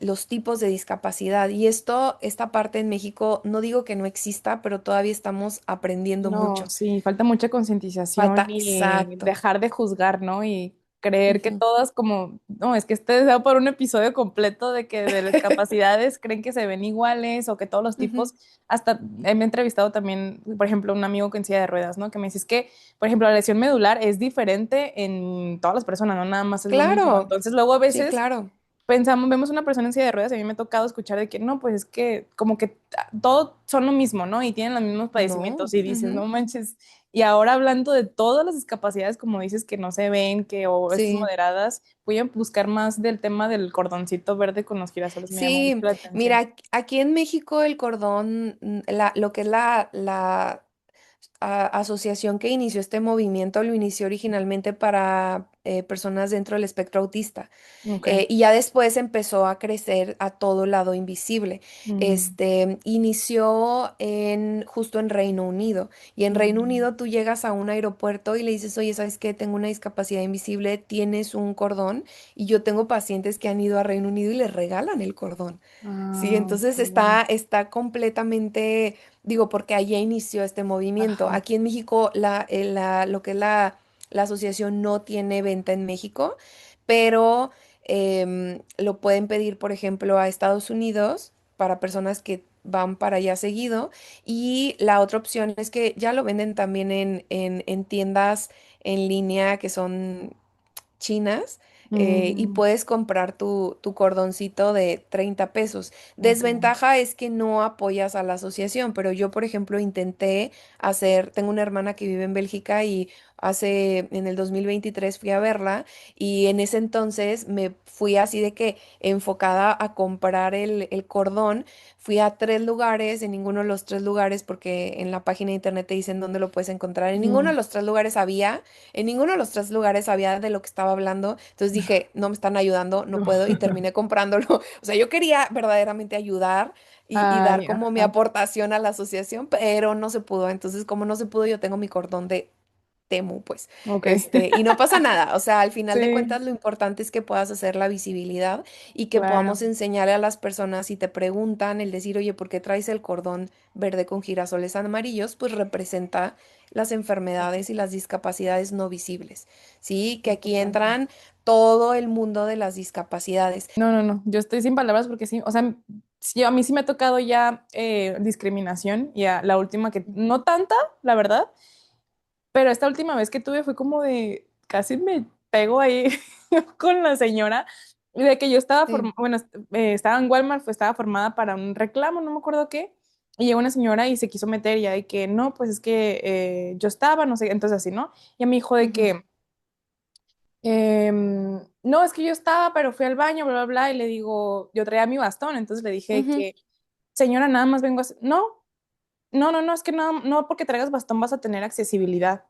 los tipos de discapacidad. Y esta parte en México, no digo que no exista, pero todavía estamos aprendiendo No, mucho. sí, falta mucha concientización Falta, y exacto. dejar de juzgar, ¿no? Y creer que Ujú, todas como, no, es que este deseo por un episodio completo de que de las capacidades creen que se ven iguales o que todos los ujú. tipos, hasta me he entrevistado también, por ejemplo, un amigo con silla de ruedas, ¿no? Que me dice es que, por ejemplo, la lesión medular es diferente en todas las personas, no nada más es lo mismo. Claro, Entonces luego a sí, veces claro. pensamos, vemos una persona en silla de ruedas y a mí me ha tocado escuchar de que no, pues es que como que todos son lo mismo, ¿no? Y tienen los mismos padecimientos No. y dices, no Ujú, manches. Y ahora hablando de todas las discapacidades, como dices, que no se ven, que o estas sí. moderadas, voy a buscar más del tema del cordoncito verde con los girasoles, me llamó mucho Sí, la mira, atención. aquí en México el cordón, lo que es la asociación que inició este movimiento, lo inició originalmente para personas dentro del espectro autista. Ok. Y ya después empezó a crecer a todo lado invisible. Mm, Inició justo en Reino Unido. Y en Reino mm. Unido tú llegas a un aeropuerto y le dices, oye, ¿sabes qué? Tengo una discapacidad invisible, tienes un cordón. Y yo tengo pacientes que han ido a Reino Unido y les regalan el cordón. Sí, Ah, entonces ok. está completamente, digo, porque allá inició este movimiento. Ajá. Aquí en México, lo que es la asociación no tiene venta en México, pero lo pueden pedir, por ejemplo, a Estados Unidos para personas que van para allá seguido. Y la otra opción es que ya lo venden también en tiendas en línea que son chinas, y Mm, puedes comprar tu cordoncito de 30 pesos. ok. Desventaja es que no apoyas a la asociación, pero yo, por ejemplo, tengo una hermana que vive en Bélgica y en el 2023 fui a verla, y en ese entonces me fui así de que enfocada a comprar el cordón. Fui a 3 lugares, en ninguno de los 3 lugares, porque en la página de internet te dicen dónde lo puedes encontrar, en ninguno Mm. de los 3 lugares había. En ninguno de los 3 lugares sabía de lo que estaba hablando, entonces dije, no me están ayudando, no puedo, y terminé comprándolo. O sea, yo quería verdaderamente ayudar y dar Ay, como mi ajá. aportación a la asociación, pero no se pudo. Entonces, como no se pudo, yo tengo mi cordón de Temu, pues, Ok. y no pasa nada. O sea, al final de Sí, cuentas, lo importante es que puedas hacer la visibilidad y que claro. podamos enseñarle a las personas, si te preguntan, el decir, oye, ¿por qué traes el cordón verde con girasoles amarillos? Pues representa las enfermedades y las discapacidades no visibles, ¿sí? Que aquí Importante. entran todo el mundo de las discapacidades. No, no, no, yo estoy sin palabras porque sí, o sea, sí, a mí sí me ha tocado ya discriminación y la última que, Ujú, no tanta, la verdad, pero esta última vez que tuve fue como de, casi me pego ahí con la señora, y de que yo estaba sí, formada, bueno, estaba en Walmart, estaba formada para un reclamo, no me acuerdo qué, y llegó una señora y se quiso meter y ya de que, no, pues es que yo estaba, no sé, entonces así, ¿no? Y a mi hijo de ujú, que no, es que yo estaba, pero fui al baño, bla, bla, bla, y le digo, yo traía mi bastón, entonces le dije ujú, que, señora, nada más vengo a... No, no, no, no, es que no, no porque traigas bastón vas a tener accesibilidad.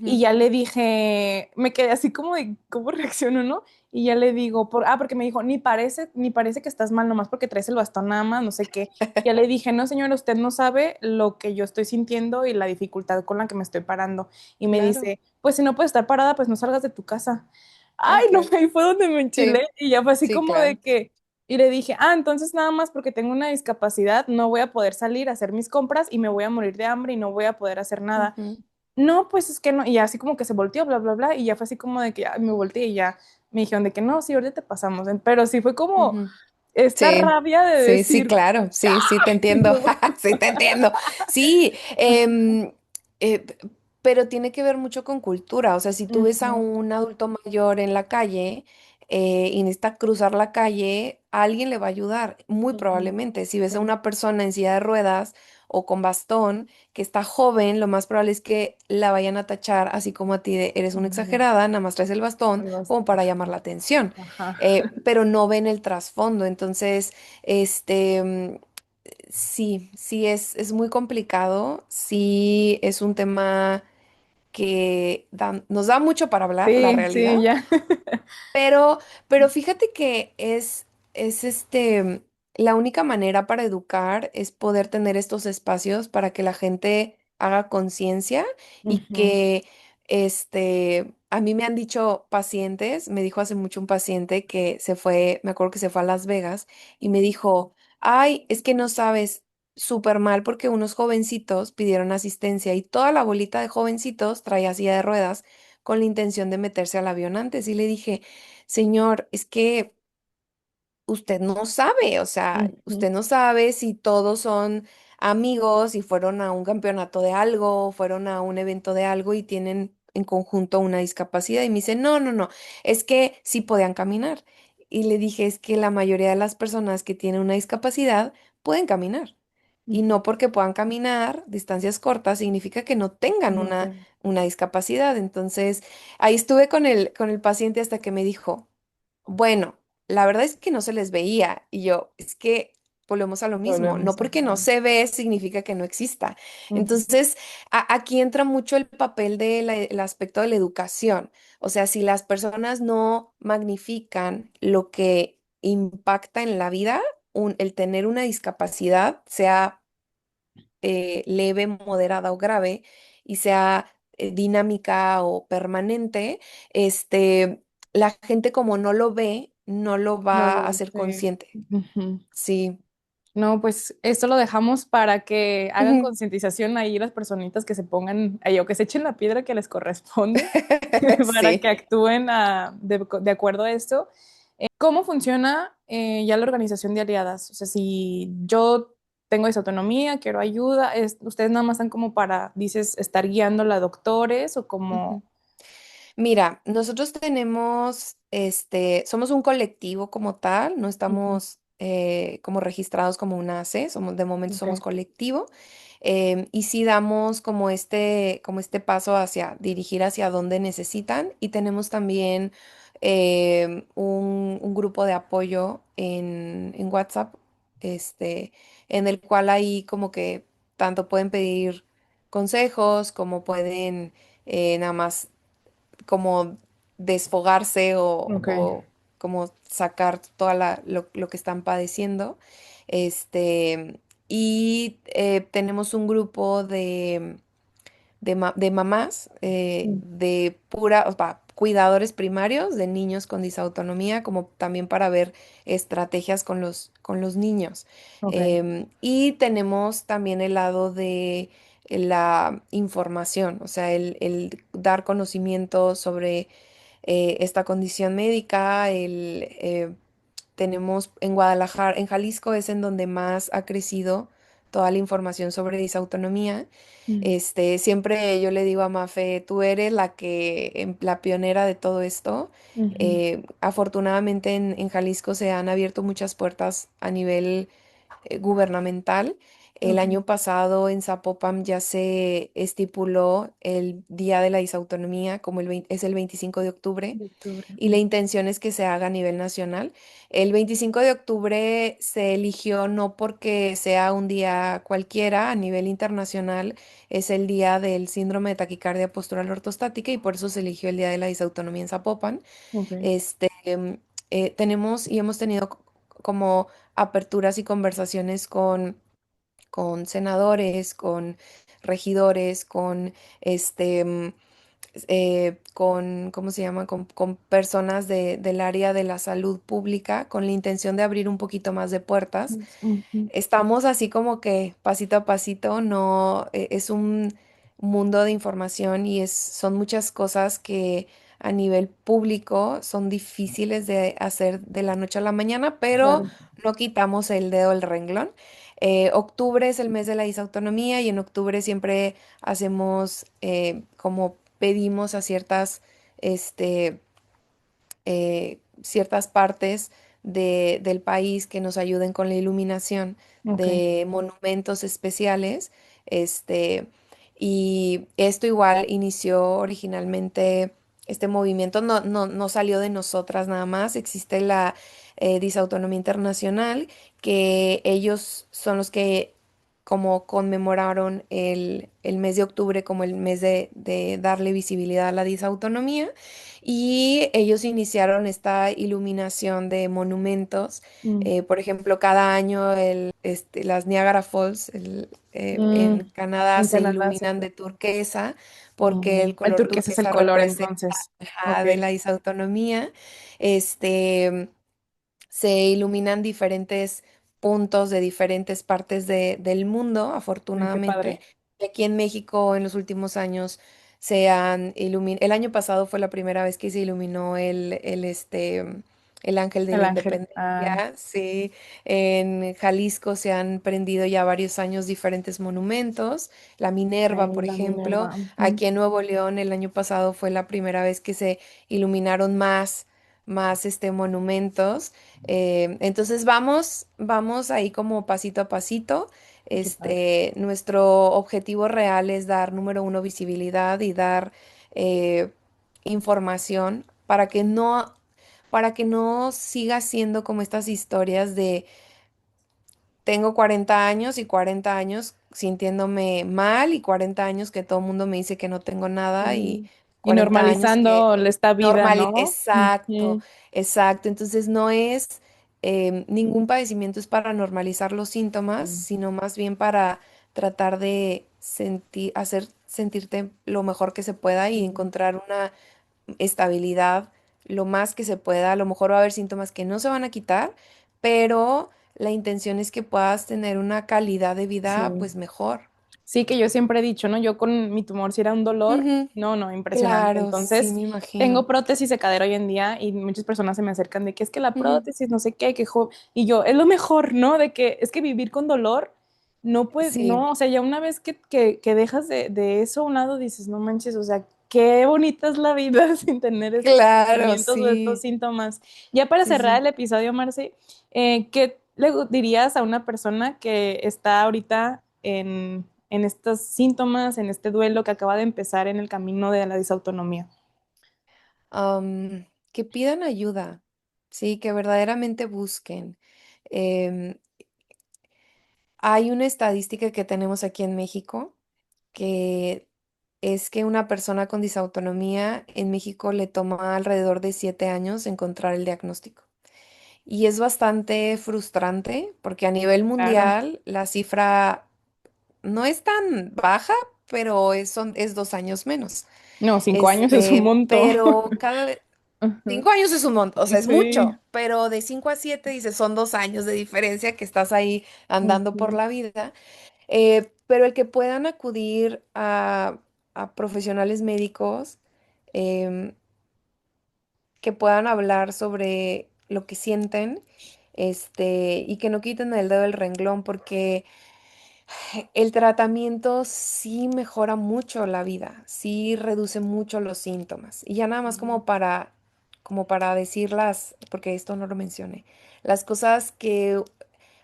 Y Ujú, ya le dije, me quedé así como de, ¿cómo reacciono, no? Y ya le digo, porque me dijo, ni parece que estás mal, nomás porque traes el bastón nada más, no sé qué. Ya le dije, no, señora, usted no sabe lo que yo estoy sintiendo y la dificultad con la que me estoy parando. Y me claro. dice, pues si no puedes estar parada, pues no salgas de tu casa. Ah, Ay, no, claro. ahí fue donde me enchilé Sí, y ya fue así sí, como de claro. que, y le dije, entonces nada más porque tengo una discapacidad, no voy a poder salir a hacer mis compras y me voy a morir de hambre y no voy a poder hacer nada. Ujú, No, pues es que no, y así como que se volteó, bla, bla, bla, y ya fue así como de que me volteé y ya me dijeron de que no, sí, ahorita te pasamos, pero sí fue como ujú. esta Sí, rabia de sí, sí, decir, claro, sí, sí, te "Ay, entiendo, no". sí, te entiendo. Sí, pero tiene que ver mucho con cultura, o sea, si tú ves a Ujú, un adulto mayor en la calle y necesita cruzar la calle, alguien le va a ayudar, muy ujú, probablemente. Si ves a sí, una persona en silla de ruedas o con bastón que está joven, lo más probable es que la vayan a tachar, así como a ti, de eres una ujú, exagerada, nada más traes el bastón algo así. como para llamar la atención, Ajá. pero no ven el trasfondo. Entonces, este, sí, sí es muy complicado, sí es un tema que nos da mucho para hablar, la Sí, realidad, sí, ya. pero, pero fíjate que es la única manera para educar es poder tener estos espacios para que la gente haga conciencia y Ujú, que, a mí me han dicho pacientes, me dijo hace mucho un paciente que se fue, me acuerdo que se fue a Las Vegas y me dijo, ay, es que no sabes, súper mal porque unos jovencitos pidieron asistencia y toda la bolita de jovencitos traía silla de ruedas con la intención de meterse al avión antes y le dije, señor, es que usted no sabe, o sea, ujú, usted no sabe si todos son amigos y fueron a un campeonato de algo, fueron a un evento de algo y tienen en conjunto una discapacidad. Y me dice, no, no, no, es que sí podían caminar. Y le dije, es que la mayoría de las personas que tienen una discapacidad pueden caminar. Y ujú. no porque puedan caminar distancias cortas significa que no tengan No te- una discapacidad. Entonces, ahí estuve con el paciente hasta que me dijo, bueno, la verdad es que no se les veía y yo, es que volvemos a lo mismo, no Volvemos, porque no ajá. se ve significa que no exista. Ujú, Entonces, aquí entra mucho el papel del aspecto de la educación. O sea, si las personas no magnifican lo que impacta en la vida, el tener una discapacidad, sea leve, moderada o grave, y sea dinámica o permanente, la gente como no lo ve, no lo no va lo a va a hacer hacer. consciente. Ujú. Sí. No, pues esto lo dejamos para que hagan concientización ahí las personitas que se pongan ahí o que se echen la piedra que les corresponde para que Sí. actúen de acuerdo a esto. ¿Cómo funciona ya la organización de aliadas? O sea, si yo tengo esa autonomía, quiero ayuda, ustedes nada más están como para, dices, estar guiando a doctores o como... Ujú. Mira, nosotros tenemos, somos un colectivo como tal, no Ujú, estamos como registrados como una AC, de momento ok, somos colectivo, y sí damos como este paso hacia dirigir hacia donde necesitan y tenemos también un grupo de apoyo en WhatsApp, este, en el cual ahí como que tanto pueden pedir consejos como pueden nada más como desfogarse ok, o como sacar toda lo que están padeciendo. Y tenemos un grupo de mamás, mm, de pura, o sea, cuidadores primarios de niños con disautonomía, como también para ver estrategias con los niños. ok, Y tenemos también el lado de la información, o sea, el dar conocimiento sobre esta condición médica, tenemos en Guadalajara, en Jalisco es en donde más ha crecido toda la información sobre disautonomía. mm, Siempre yo le digo a Mafe, tú eres la pionera de todo esto. ujú, Afortunadamente en Jalisco se han abierto muchas puertas a nivel gubernamental, El Ok. año pasado en Zapopan ya se estipuló el Día de la Disautonomía como es el 25 de octubre De octubre. y la intención es que se haga a nivel nacional. El 25 de octubre se eligió no porque sea un día cualquiera, a nivel internacional es el día del síndrome de taquicardia postural ortostática y por eso se eligió el Día de la Disautonomía en Zapopan. Ok. Tenemos y hemos tenido como aperturas y conversaciones con senadores, con regidores, con ¿cómo se llama? Con personas del área de la salud pública, con la intención de abrir un poquito más de puertas. Ujú. Estamos así como que pasito a pasito, no, es un mundo de información y son muchas cosas que a nivel público son difíciles de hacer de la noche a la mañana, pero Claro. no quitamos el dedo del renglón. Octubre es el mes de la disautonomía y en octubre siempre hacemos como pedimos a este, ciertas partes del país que nos ayuden con la iluminación Ok. de monumentos especiales. Este, y esto igual inició originalmente, este movimiento no salió de nosotras nada más, existe la Disautonomía Internacional, que ellos son los que como conmemoraron el mes de octubre como el mes de darle visibilidad a la disautonomía. Y ellos iniciaron esta iluminación de monumentos. Mm. Por ejemplo, cada año las Niagara Falls en Mm. Canadá En se Canadá, sí. iluminan de turquesa porque el Mm. El color turquesa es el turquesa color, representa entonces. Ok. de la disautonomía. Este, Se iluminan diferentes puntos de diferentes partes del mundo, Ay, qué afortunadamente. padre. Y aquí en México, en los últimos años, se han iluminado. El año pasado fue la primera vez que se iluminó el Ángel de El la ángel. Ah, Independencia. Sí, en Jalisco se han prendido ya varios años diferentes monumentos. La Minerva, ay, por la ejemplo. Minerva. Ujú. Aquí en Nuevo León, el año pasado fue la primera vez que se iluminaron más monumentos. Entonces vamos ahí como pasito a pasito. Qué padre. Nuestro objetivo real es dar, número uno, visibilidad y dar eh, información para que no siga siendo como estas historias de tengo 40 años y 40 años sintiéndome mal y 40 años que todo el mundo me dice que no tengo nada y Sí. Y 40 años que normalizando esta vida, ¿no? exacto, Ujú. exacto. Entonces no es ningún padecimiento es para normalizar los síntomas, Sí. sino más bien para tratar de hacer sentirte lo mejor que se pueda y Sí. encontrar una estabilidad lo más que se pueda. A lo mejor va a haber síntomas que no se van a quitar, pero la intención es que puedas tener una calidad de vida Sí. pues mejor. Sí, que yo siempre he dicho, ¿no? Yo con mi tumor si era un dolor, Ujú. no, no, impresionante. Claro, sí, Entonces, me tengo imagino. prótesis de cadera hoy en día y muchas personas se me acercan de que es que la Ujú. prótesis, no sé qué, y yo, es lo mejor, ¿no? De que es que vivir con dolor, no puedes, Sí, no, o sea, ya una vez que dejas de eso a un lado, dices, no manches, o sea, qué bonita es la vida sin tener estos claro, sentimientos o estos sí, síntomas. Ya para sí, cerrar sí. el episodio, Marce, ¿qué le dirías a una persona que está ahorita en estos síntomas, en este duelo que acaba de empezar en el camino de la disautonomía? Que pidan ayuda, sí, que verdaderamente busquen. Em, Hay una estadística que tenemos aquí en México que es que una persona con disautonomía en México le toma alrededor de 7 años encontrar el diagnóstico. Y es bastante frustrante porque a nivel Claro. mundial la cifra no es tan baja, pero es 2 años menos. No, 5 años es un montón. Pero cada vez, Ajá. 5 años es un montón, o sea, es Sí. mucho, pero de 5 a 7, dice, son 2 años de diferencia que estás ahí andando por Ujú. la vida. Pero el que puedan acudir a profesionales médicos em, que puedan hablar sobre lo que sienten, y que no quiten el dedo del renglón, porque el tratamiento sí mejora mucho la vida, sí reduce mucho los síntomas. Y ya nada más como para decirlas, porque esto no lo mencioné, las cosas que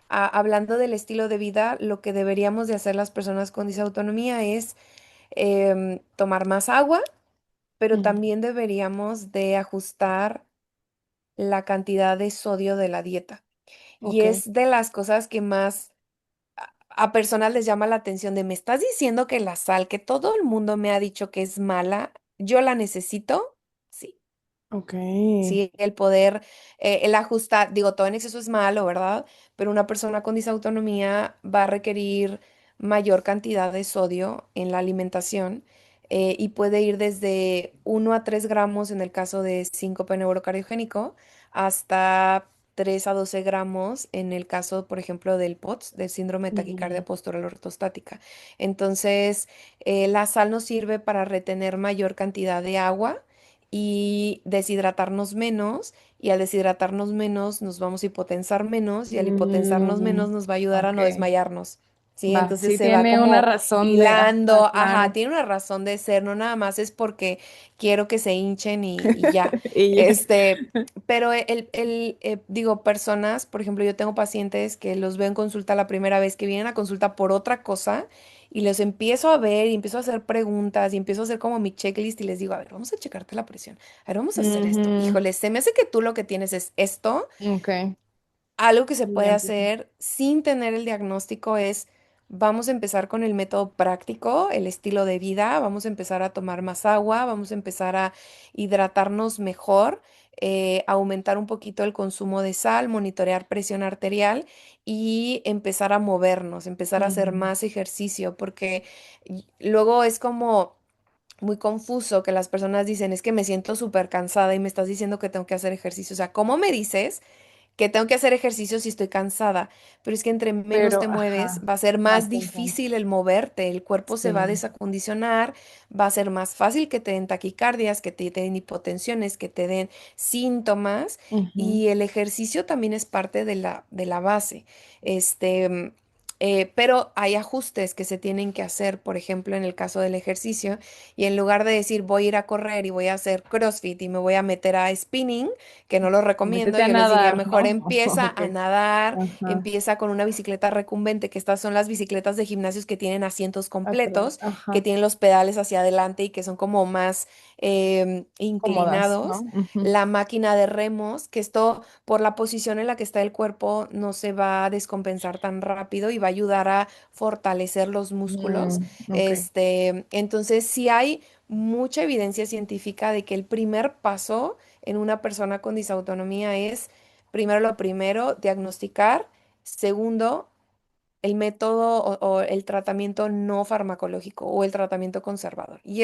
hablando del estilo de vida, lo que deberíamos de hacer las personas con disautonomía es tomar más agua, pero Ujú. también deberíamos de ajustar la cantidad de sodio de la dieta. Y Ok, es de las cosas que más a personas les llama la atención de, ¿me estás diciendo que la sal, que todo el mundo me ha dicho que es mala, yo la necesito? Sí. ok. Sí, el poder, el ajustar, digo, todo en exceso es malo, ¿verdad? Pero una persona con disautonomía va a requerir mayor cantidad de sodio en la alimentación y puede ir desde 1 a 3 gramos en el caso de síncope neurocardiogénico hasta 3 a 12 gramos en el caso, por ejemplo, del POTS, del síndrome de taquicardia Ujú. postural ortostática. Entonces, la sal nos sirve para retener mayor cantidad de agua y deshidratarnos menos, y al deshidratarnos menos nos vamos a hipotensar menos, y al hipotensarnos Mm, menos nos va a ayudar a ok, no desmayarnos. ¿Sí? va, Entonces sí se va tiene una como razón de, ajá, hilando, ajá, claro. tiene una razón de ser, no nada más es porque quiero que se hinchen y ya. Y ya. Este, pero digo, personas, por ejemplo, yo tengo pacientes que los veo en consulta la primera vez, que vienen a consulta por otra cosa, y los empiezo a ver y empiezo a hacer preguntas y empiezo a hacer como mi checklist y les digo, a ver, vamos a checarte la presión, a ver, vamos a hacer esto. Ujú. Híjole, se me hace que tú lo que tienes es esto. Ok, Algo que se y ya puede empiezo. hacer sin tener el diagnóstico es, vamos a empezar con el método práctico, el estilo de vida, vamos a empezar a tomar más agua, vamos a empezar a hidratarnos mejor, aumentar un poquito el consumo de sal, monitorear presión arterial y empezar a movernos, empezar a hacer Ujú. más ejercicio, porque luego es como muy confuso que las personas dicen, es que me siento súper cansada y me estás diciendo que tengo que hacer ejercicio. O sea, ¿cómo me dices que tengo que hacer ejercicio si estoy cansada? Pero es que entre menos Pero, te mueves, ajá, va a ser vas más cansando. difícil el moverte, el cuerpo se va a Sí. desacondicionar, va a ser más fácil que te den taquicardias, que te den hipotensiones, que te den síntomas, Ujú. y el ejercicio también es parte de la base. Pero hay ajustes que se tienen que hacer, por ejemplo, en el caso del ejercicio, y en lugar de decir voy a ir a correr y voy a hacer CrossFit y me voy a meter a spinning, que no lo recomiendo, Métete a yo les diría nadar, mejor ¿no? empieza Ok, a nadar, ajá, empieza con una bicicleta recumbente, que estas son las bicicletas de gimnasios que tienen asientos atrás, completos, que ajá, tienen los pedales hacia adelante y que son como más cómodas, inclinados. ¿no? Ujú. La máquina de remos, que esto por la posición en la que está el cuerpo no se va a descompensar tan rápido y va a ayudar a fortalecer los músculos. Mm, ok, Entonces, sí hay mucha evidencia científica de que el primer paso en una persona con disautonomía es, primero lo primero, diagnosticar. Segundo, el método o el tratamiento no farmacológico o el tratamiento conservador. Y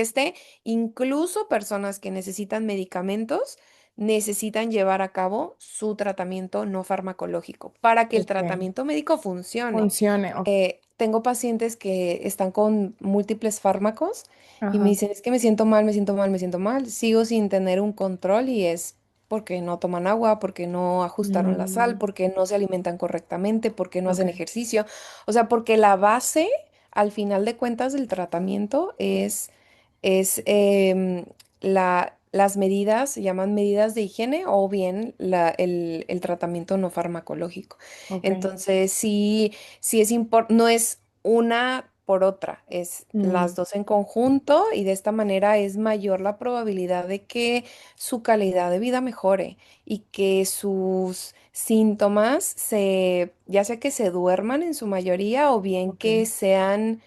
incluso personas que necesitan medicamentos, necesitan llevar a cabo su tratamiento no farmacológico para que el ok. tratamiento médico funcione. Funcione, ok. Tengo pacientes que están con múltiples fármacos y me Ajá. dicen, es que me siento mal, me siento mal, me siento mal. Sigo sin tener un control y es porque no toman agua, porque no ajustaron la sal, Mm, porque no se alimentan correctamente, porque no ok, hacen ejercicio. O sea, porque la base, al final de cuentas, del tratamiento es las medidas, se llaman medidas de higiene o bien el tratamiento no farmacológico. ok. Entonces, sí no es una por otra, es Mm, las dos en conjunto, y de esta manera es mayor la probabilidad de que su calidad de vida mejore y que sus síntomas ya sea que se duerman en su mayoría o bien ok, que sean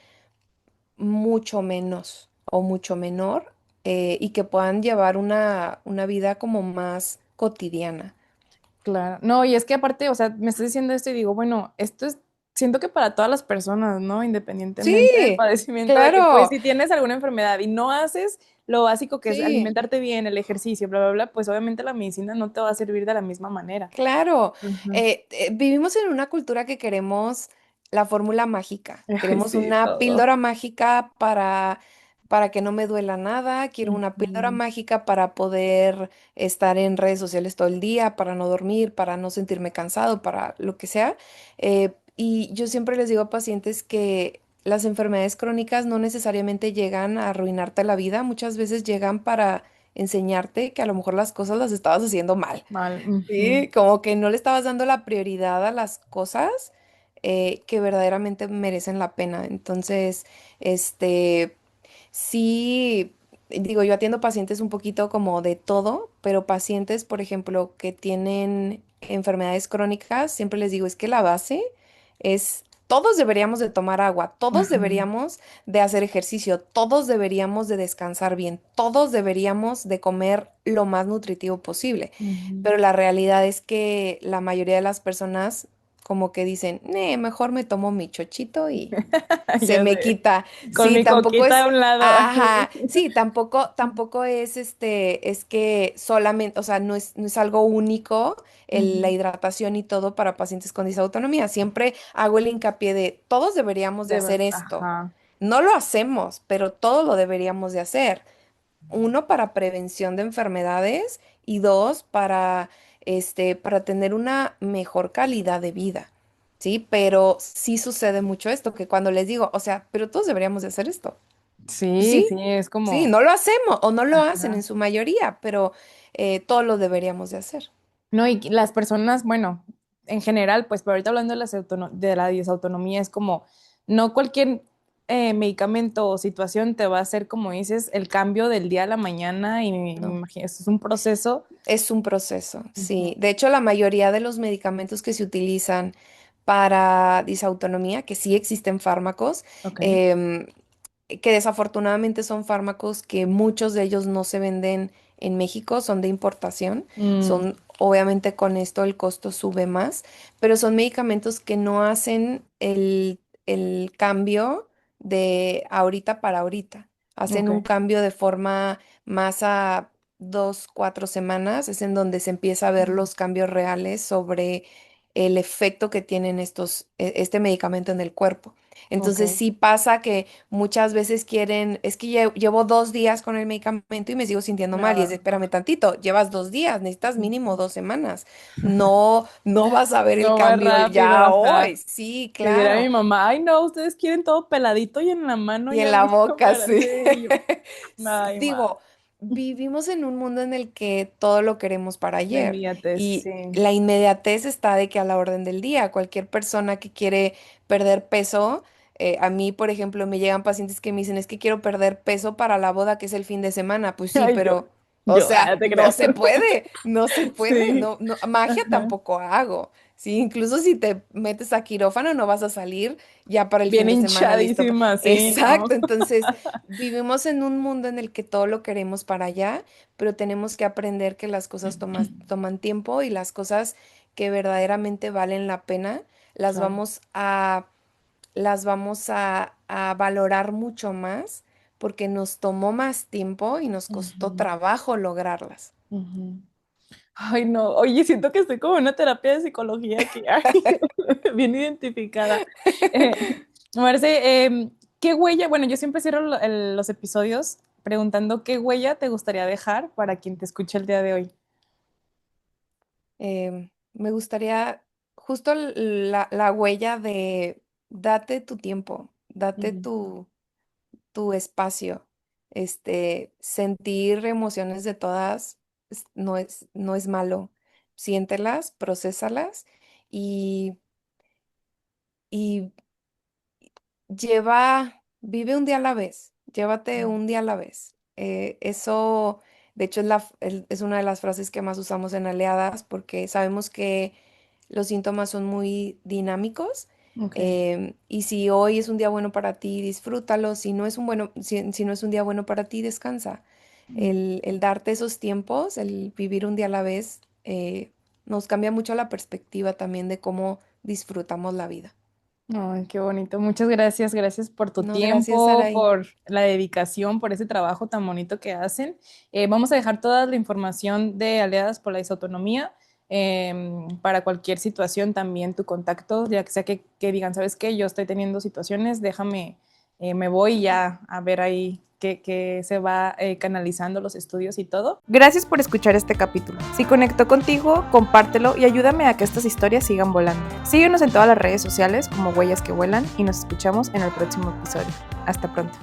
mucho menos o mucho menor, y que puedan llevar una vida como más cotidiana. claro. No, y es que aparte, o sea, me estás diciendo esto y digo, bueno, esto es, siento que para todas las personas, ¿no? Independientemente del Sí, padecimiento, de que pues claro, si tienes alguna enfermedad y no haces lo básico que es sí. alimentarte bien, el ejercicio, bla, bla, bla, pues obviamente la medicina no te va a servir de la misma manera. Claro, Ujú. vivimos en una cultura que queremos la fórmula mágica, Ay, queremos sí, una todo. píldora mágica para que no me duela nada, quiero una píldora Ujú. mágica para poder estar en redes sociales todo el día, para no dormir, para no sentirme cansado, para lo que sea. Y yo siempre les digo a pacientes que las enfermedades crónicas no necesariamente llegan a arruinarte la vida, muchas veces llegan para enseñarte que a lo mejor las cosas las estabas haciendo mal. Mal. Ujú. Sí, como que no le estabas dando la prioridad a las cosas, que verdaderamente merecen la pena. Entonces, este, sí, digo, yo atiendo pacientes un poquito como de todo, pero pacientes, por ejemplo, que tienen enfermedades crónicas, siempre les digo, es que la base es, todos deberíamos de tomar agua, todos Ajá. deberíamos de hacer ejercicio, todos deberíamos de descansar bien, todos deberíamos de comer lo más nutritivo posible. Ujú. Pero la realidad es que la mayoría de las personas como que dicen, mejor me tomo mi chochito y se Ya me sé. quita. Con Sí, mi tampoco coquita a es, un lado. ajá, sí, tampoco es es que solamente, o sea, no es algo único la Ujú. hidratación y todo para pacientes con disautonomía. Siempre hago el hincapié de todos deberíamos de hacer esto. Ajá. No lo hacemos, pero todos lo deberíamos de hacer. Uno, para prevención de enfermedades y dos, para tener una mejor calidad de vida. Sí, pero sí sucede mucho esto, que cuando les digo, o sea, pero todos deberíamos de hacer esto. Pues Sí, sí, sí, es sí, como, no lo hacemos o no lo hacen en ajá. su mayoría, pero todos lo deberíamos de hacer. No, y las personas, bueno, en general, pues, pero ahorita hablando de de la disautonomía, es como, no cualquier medicamento o situación te va a hacer, como dices, el cambio del día a la mañana y me No, imagino, esto es un proceso. es un proceso, Ujú. sí. De hecho, la mayoría de los medicamentos que se utilizan para disautonomía, que sí existen fármacos, Ok. em, que desafortunadamente son fármacos que muchos de ellos no se venden en México, son de importación, Mm, son obviamente con esto el costo sube más, pero son medicamentos que no hacen el cambio de ahorita para ahorita, hacen ok. un cambio de forma más a 2, 4 semanas, es en donde se empieza a ver Mm. los cambios reales sobre el efecto que tienen este medicamento en el cuerpo. Ok. Entonces sí pasa que muchas veces quieren, es que llevo 2 días con el medicamento y me sigo sintiendo mal. Y es de, Nada. espérame tantito, llevas 2 días, necesitas mínimo 2 semanas. No, no vas a ver el No va cambio rápido, ya ajá. hoy. Sí, Que dirá claro. mi mamá, ay no, ustedes quieren todo peladito y en la mano Y en ya la listo boca, para sí. sí. Y yo, ay, ma, Digo, vivimos en un mundo en el que todo lo queremos para la ayer. inmediatez, Y sí. la inmediatez está de que a la orden del día, cualquier persona que quiere perder peso, a mí, por ejemplo, me llegan pacientes que me dicen, es que quiero perder peso para la boda, que es el fin de semana. Pues sí, Ay, pero, o ah, sea, te no creas. se puede, no se puede, Sí. no, no, magia Ajá. tampoco hago. Sí, incluso si te metes a quirófano, no vas a salir ya para el fin Bien de semana listo. hinchadísima, sí, no. Exacto, entonces vivimos en un mundo en el que todo lo queremos para allá, pero tenemos que aprender que las cosas toman tiempo y las cosas que verdaderamente valen la pena las Claro. vamos a valorar mucho más porque nos tomó más tiempo y nos costó Ujú, trabajo lograrlas. ujú. Ay, no. Oye, siento que estoy como en una terapia de psicología aquí, ay, bien identificada. Eh, Marce, ¿qué huella? Bueno, yo siempre cierro los episodios preguntando qué huella te gustaría dejar para quien te escuche el día de hoy. Me gustaría justo la huella de date tu tiempo, date Ujú. tu espacio, sentir emociones de todas no es malo. Siéntelas, prosésalas y, y vive un día a la vez, llévate un día a la vez. Eso, de hecho, es una de las frases que más usamos en Aliadas porque sabemos que los síntomas son muy dinámicos. Ok. Y si hoy es un día bueno para ti, disfrútalo. Si no es un día bueno para ti, descansa. Mm. El darte esos tiempos, el vivir un día a la vez, nos cambia mucho la perspectiva también de cómo disfrutamos la vida. Ay, qué bonito. Muchas gracias. Gracias por tu No, gracias, tiempo, Saraí. por la dedicación, por ese trabajo tan bonito que hacen. Vamos a dejar toda la información de Aliadas por la Disautonomía para cualquier situación, también tu contacto, ya que sea que digan, ¿sabes qué? Yo estoy teniendo situaciones, déjame, me voy ya a ver ahí que se va canalizando los estudios y todo. Gracias por escuchar este capítulo. Si conectó contigo, compártelo y ayúdame a que estas historias sigan volando. Síguenos en todas las redes sociales como Huellas que Vuelan y nos escuchamos en el próximo episodio. Hasta pronto.